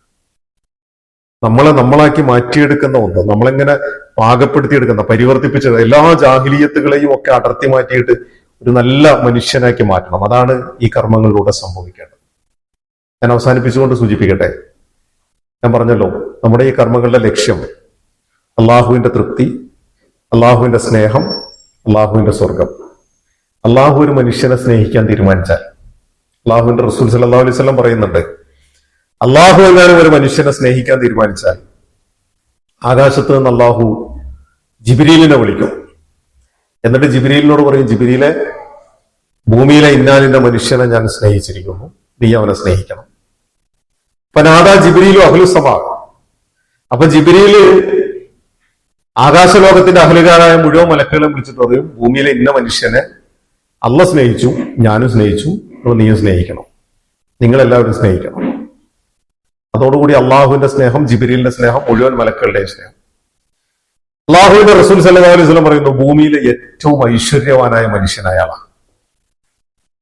നമ്മളെ നമ്മളാക്കി മാറ്റിയെടുക്കുന്ന ഒന്ന്, നമ്മളെങ്ങനെ പാകപ്പെടുത്തിയെടുക്കുന്ന, പരിവർത്തിപ്പിച്ചത് എല്ലാ ജാഹിലിയത്തുകളെയും ഒക്കെ അടർത്തി മാറ്റിയിട്ട് ഒരു നല്ല മനുഷ്യനാക്കി മാറ്റണം. അതാണ് ഈ കർമ്മങ്ങളിലൂടെ സംഭവിക്കേണ്ടത്. ഞാൻ അവസാനിപ്പിച്ചുകൊണ്ട് സൂചിപ്പിക്കട്ടെ, ഞാൻ പറഞ്ഞല്ലോ നമ്മുടെ ഈ കർമ്മങ്ങളുടെ ലക്ഷ്യം അള്ളാഹുവിന്റെ തൃപ്തി, അള്ളാഹുവിന്റെ സ്നേഹം, അള്ളാഹുവിന്റെ സ്വർഗം. അള്ളാഹു ഒരു മനുഷ്യനെ സ്നേഹിക്കാൻ തീരുമാനിച്ചാൽ, അള്ളാഹുവിന്റെ റസൂൽ സല്ലല്ലാഹു അലൈഹി വസല്ലം പറയുന്നുണ്ട്, അള്ളാഹു എങ്ങാനും ഒരു മനുഷ്യനെ സ്നേഹിക്കാൻ തീരുമാനിച്ചാൽ ആകാശത്ത് നിന്ന് അള്ളാഹു ജിബ്രീലിനെ വിളിക്കും. എന്നിട്ട് ജിബ്രീലിനോട് പറയും, ജിബ്രീലെ, ഭൂമിയിലെ ഇന്നാലിന്റെ മനുഷ്യനെ ഞാൻ സ്നേഹിച്ചിരിക്കുന്നു, നീ അവനെ സ്നേഹിക്കണം. ഫനാദാ ജിബ്രീലു അഹ്ലുസ്സമാ. അപ്പൊ ജിബ്രീല് ആകാശലോകത്തിന്റെ അഹ്ലുകാരായ മുഴുവൻ മലക്കുകളെ വിളിച്ചിട്ട് പറയും, ഭൂമിയിലെ ഇന്ന മനുഷ്യനെ അള്ള സ്നേഹിച്ചു, ഞാനും സ്നേഹിച്ചു, നീയും സ്നേഹിക്കണം, നിങ്ങളെല്ലാവരും സ്നേഹിക്കണം. അതോടുകൂടി അള്ളാഹുവിന്റെ സ്നേഹം, ജിബ്രീലിന്റെ സ്നേഹം, മുഴുവൻ മലക്കുകളുടെയും സ്നേഹം. അള്ളാഹുവിന്റെ റസൂൽ സല്ലല്ലാഹു അലൈഹി വസല്ലം പറയുന്നു, ഭൂമിയിലെ ഏറ്റവും ഐശ്വര്യവാനായ മനുഷ്യൻ അയാളാണ്.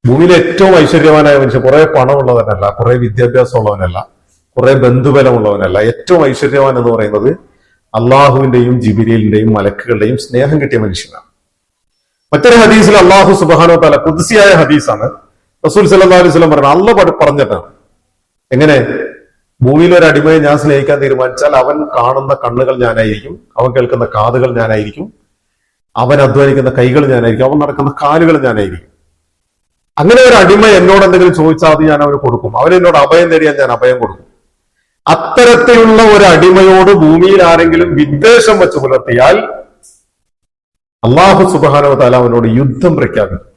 ഭൂമിയിലെ ഏറ്റവും ഐശ്വര്യവാനായ മനുഷ്യൻ കുറെ പണമുള്ളവനല്ല, കുറെ വിദ്യാഭ്യാസം ഉള്ളവനല്ല, കുറെ ബന്ധുബലമുള്ളവനല്ല. ഏറ്റവും ഐശ്വര്യവാൻ എന്ന് പറയുന്നത് അള്ളാഹുവിന്റെയും ജിബ്രീലിന്റെയും മലക്കുകളുടെയും സ്നേഹം കിട്ടിയ മനുഷ്യനാണ്. മറ്റൊരു ഹദീസിൽ അള്ളാഹു സുബ്ഹാനഹു വ തആല, ഖുദ്സിയായ ഹദീസാണ്, റസൂൽ സല്ലല്ലാഹു അലൈഹി വസല്ലം പറഞ്ഞു, അള്ള പറഞ്ഞിട്ടാണ് എങ്ങനെ, ഭൂമിയിൽ ഒരു അടിമയെ ഞാൻ സ്നേഹിക്കാൻ തീരുമാനിച്ചാൽ അവൻ കാണുന്ന കണ്ണുകൾ ഞാനായിരിക്കും, അവൻ കേൾക്കുന്ന കാതുകൾ ഞാനായിരിക്കും, അവൻ അധ്വാനിക്കുന്ന കൈകൾ ഞാനായിരിക്കും, അവൻ നടക്കുന്ന കാലുകൾ ഞാനായിരിക്കും. അങ്ങനെ ഒരു അടിമ എന്നോട് എന്തെങ്കിലും ചോദിച്ചാൽ അത് ഞാൻ അവന് കൊടുക്കും, അവൻ എന്നോട് അഭയം തേടിയാൽ ഞാൻ അഭയം കൊടുക്കും. അത്തരത്തിലുള്ള ഒരു അടിമയോട് ഭൂമിയിൽ ആരെങ്കിലും വിദ്വേഷം വെച്ച് പുലർത്തിയാൽ അള്ളാഹു സുബ്ഹാനഹു വ തആല അവനോട് യുദ്ധം പ്രഖ്യാപിക്കും.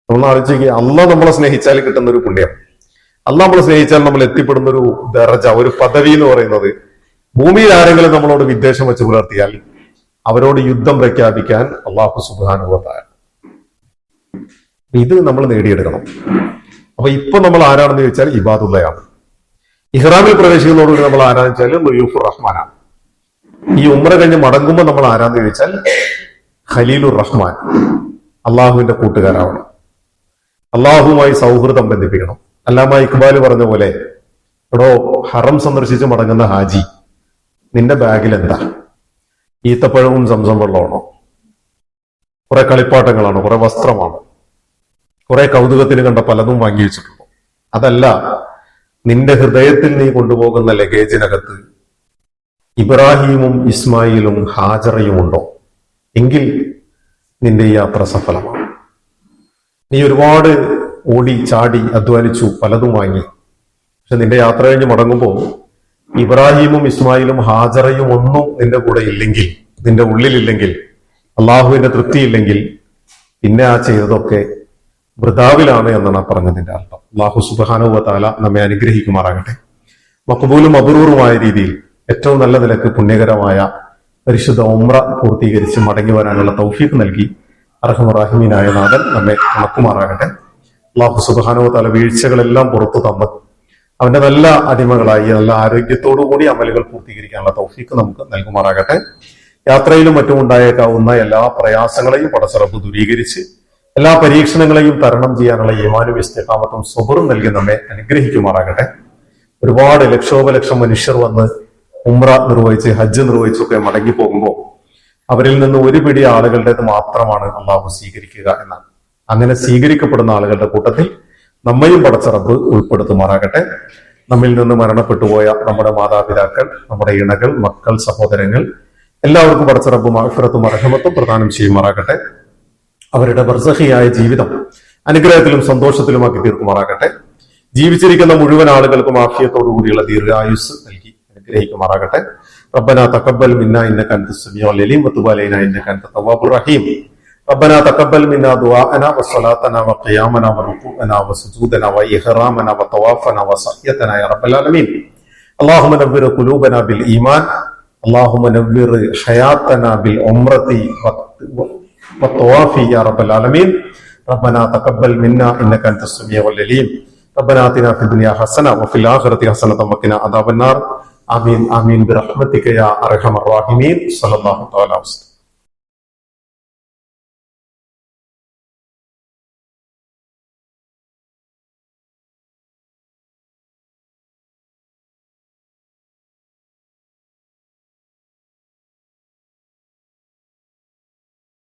നമ്മൾ ആലോചിക്കുക, അള്ളാഹ് നമ്മളെ സ്നേഹിച്ചാൽ കിട്ടുന്ന ഒരു പുണ്യം, അള്ളാഹ് നമ്മളെ സ്നേഹിച്ചാൽ നമ്മൾ എത്തിപ്പെടുന്ന ഒരു ദർജ, ഒരു പദവി എന്ന് പറയുന്നത്, ഭൂമിയിൽ ആരെങ്കിലും നമ്മളോട് വിദ്വേഷം വെച്ച് പുലർത്തിയാൽ അവരോട് യുദ്ധം പ്രഖ്യാപിക്കാൻ അള്ളാഹു സുബ്ഹാനഹു വ തആല. ഇത് നമ്മൾ നേടിയെടുക്കണം. അപ്പൊ ഇപ്പൊ നമ്മൾ ആരാണെന്ന് ചോദിച്ചാൽ ഇബാദുള്ളയാണ്. ഇഹ്റാമിൽ പ്രവേശിക്കുന്നതോടുകൂടി നമ്മൾ ആരാന്ന് വെച്ചാൽ ളുയൂഫുർ റഹ്മാനാണ്. ഈ ഉംറ കഴിഞ്ഞ് മടങ്ങുമ്പോൾ നമ്മൾ ആരാന്ന് ചോദിച്ചാൽ ഖലീലുർ റഹ്മാൻ, അള്ളാഹുവിന്റെ കൂട്ടുകാരാവണം. അള്ളാഹുവുമായി സൗഹൃദം ബന്ധിപ്പിക്കണം. അല്ലാമ ഇക്ബാൽ പറഞ്ഞ പോലെ, എടോ ഹറം സന്ദർശിച്ച് മടങ്ങുന്ന ഹാജി, നിന്റെ ബാഗിൽ എന്താ? ഈത്തപ്പഴവും സംസം വെള്ളമാണോ? കുറെ കളിപ്പാട്ടങ്ങളാണോ? കുറെ വസ്ത്രമാണോ? കുറെ കൗതുകത്തിന് കണ്ട പലതും വാങ്ങി വെച്ചിട്ടുണ്ടോ? അതല്ല, നിന്റെ ഹൃദയത്തിൽ നീ കൊണ്ടുപോകുന്ന ലഗേജിനകത്ത് ഇബ്രാഹീമും ഇസ്മായിലും ഹാജറയും ഉണ്ടോ? എങ്കിൽ നിന്റെ യാത്ര സഫലമാണ്. നീ ഒരുപാട് ഓടി ചാടി അധ്വാനിച്ചു, പലതും വാങ്ങി, പക്ഷെ നിന്റെ യാത്ര കഴിഞ്ഞ് മടങ്ങുമ്പോൾ ഇബ്രാഹീമും ഇസ്മായിലും ഹാജറയും ഒന്നും നിന്റെ കൂടെ ഇല്ലെങ്കിൽ, നിന്റെ ഉള്ളിലില്ലെങ്കിൽ, അള്ളാഹുവിന്റെ തൃപ്തിയില്ലെങ്കിൽ, പിന്നെ ആ ചെയ്തതൊക്കെ വൃഥാവിലാണ് എന്നാണ് പറഞ്ഞതിന്റെ അർത്ഥം. അള്ളാഹു സുബ്ഹാനഹു വ തആല നമ്മെ അനുഗ്രഹിക്കുമാറാകട്ടെ. മഖ്ബൂലും മബ്റൂറുമായ രീതിയിൽ ഏറ്റവും നല്ല നിലക്ക് പുണ്യകരമായ പരിശുദ്ധ ഉംറ പൂർത്തീകരിച്ച് മടങ്ങി വരാനുള്ള തൗഫീഖ് നൽകി അർഹമർ-റഹീമീനായ നാഥൻ നമ്മെ കണക്കുമാറാകട്ടെ. അള്ളാഹു സുബ്ഹാനഹു വ തആല വീഴ്ചകളെല്ലാം പുറത്തു തന്ന് അവന്റെ നല്ല അടിമകളായി നല്ല ആരോഗ്യത്തോടു കൂടി അമലുകൾ പൂർത്തീകരിക്കാനുള്ള തൗഫീഖ് നമുക്ക് നൽകുമാറാകട്ടെ. യാത്രയിലും മറ്റും ഉണ്ടായേക്കാവുന്ന എല്ലാ പ്രയാസങ്ങളെയും പടച്ച റബ്ബ് ദൂരീകരിച്ച് എല്ലാ പരീക്ഷണങ്ങളെയും തരണം ചെയ്യാനുള്ള ഈമാനും ഇസ്തിഖാമത്തും സബറും നൽകി നമ്മെ അനുഗ്രഹിക്കുമാറാകട്ടെ. ഒരുപാട് ലക്ഷോപലക്ഷം മനുഷ്യർ വന്ന് ഉംറ നിർവഹിച്ച് ഹജ്ജ് നിർവഹിച്ചൊക്കെ മടങ്ങി പോകുമ്പോൾ അവരിൽ നിന്ന് ഒരു പിടി ആളുകളുടേത് മാത്രമാണ് അള്ളാഹു സ്വീകരിക്കുക എന്നാണ്. അങ്ങനെ സ്വീകരിക്കപ്പെടുന്ന ആളുകളുടെ കൂട്ടത്തിൽ നമ്മയും പടച്ച റബ്ബ് ഉൾപ്പെടുത്തുമാറാകട്ടെ. നമ്മിൽ നിന്ന് മരണപ്പെട്ടുപോയ നമ്മുടെ മാതാപിതാക്കൾ, നമ്മുടെ ഇണകൾ, മക്കൾ, സഹോദരങ്ങൾ എല്ലാവർക്കും പടച്ച റബ്ബ് മഗ്ഫിറത്തും റഹ്മത്തും പ്രദാനം ചെയ്യുമാറാകട്ടെ. അവരുടെ ബർസഖിയായ ജീവിതം അനുഗ്രഹത്തിലും സന്തോഷത്തിലുമാക്കി തീർക്കുമാറാകട്ടെ. ജീവിച്ചിരിക്കുന്ന മുഴുവൻ ആളുകൾക്കും ആഫിയത്തോടു കൂടിയുള്ള ദീർഘായുസ് നൽകി അനുഗ്രഹിക്കുമാറാകട്ടെ. റബ്ബനാ തഖബ്ബൽ മിന്നാ ഇന്നക അൻതസ് സമീഉൽ അലീം വതുബ് അലൈനാ ഇന്നക അൻത തവ്വാബുർ റഹീം. റബ്ബനാ തഖബ്ബൽ മിന്നാ ദുആഅനാ വസ്സലാത്തനാ വഖിയാമനാ വറുകൂഅനാ വസുജൂദനാ വഇഹ്റാമനാ വതവാഫനാ വസഹ്യതനാ യാ റബ്ബൽ ആലമീൻ. اللهم نور قلوبنا بالإيمان، اللهم نور حياتنا بالعمرة والطواف يا رب العالمين. ربنا تقبل منا إنك أنت السميع العليم. ربنا آتنا في الدنيا حسنة وفي الآخرة حسنة وقنا عذاب النار. آمين آمين برحمتك يا أرحم الراحمين. صلى الله تعالى وسلم.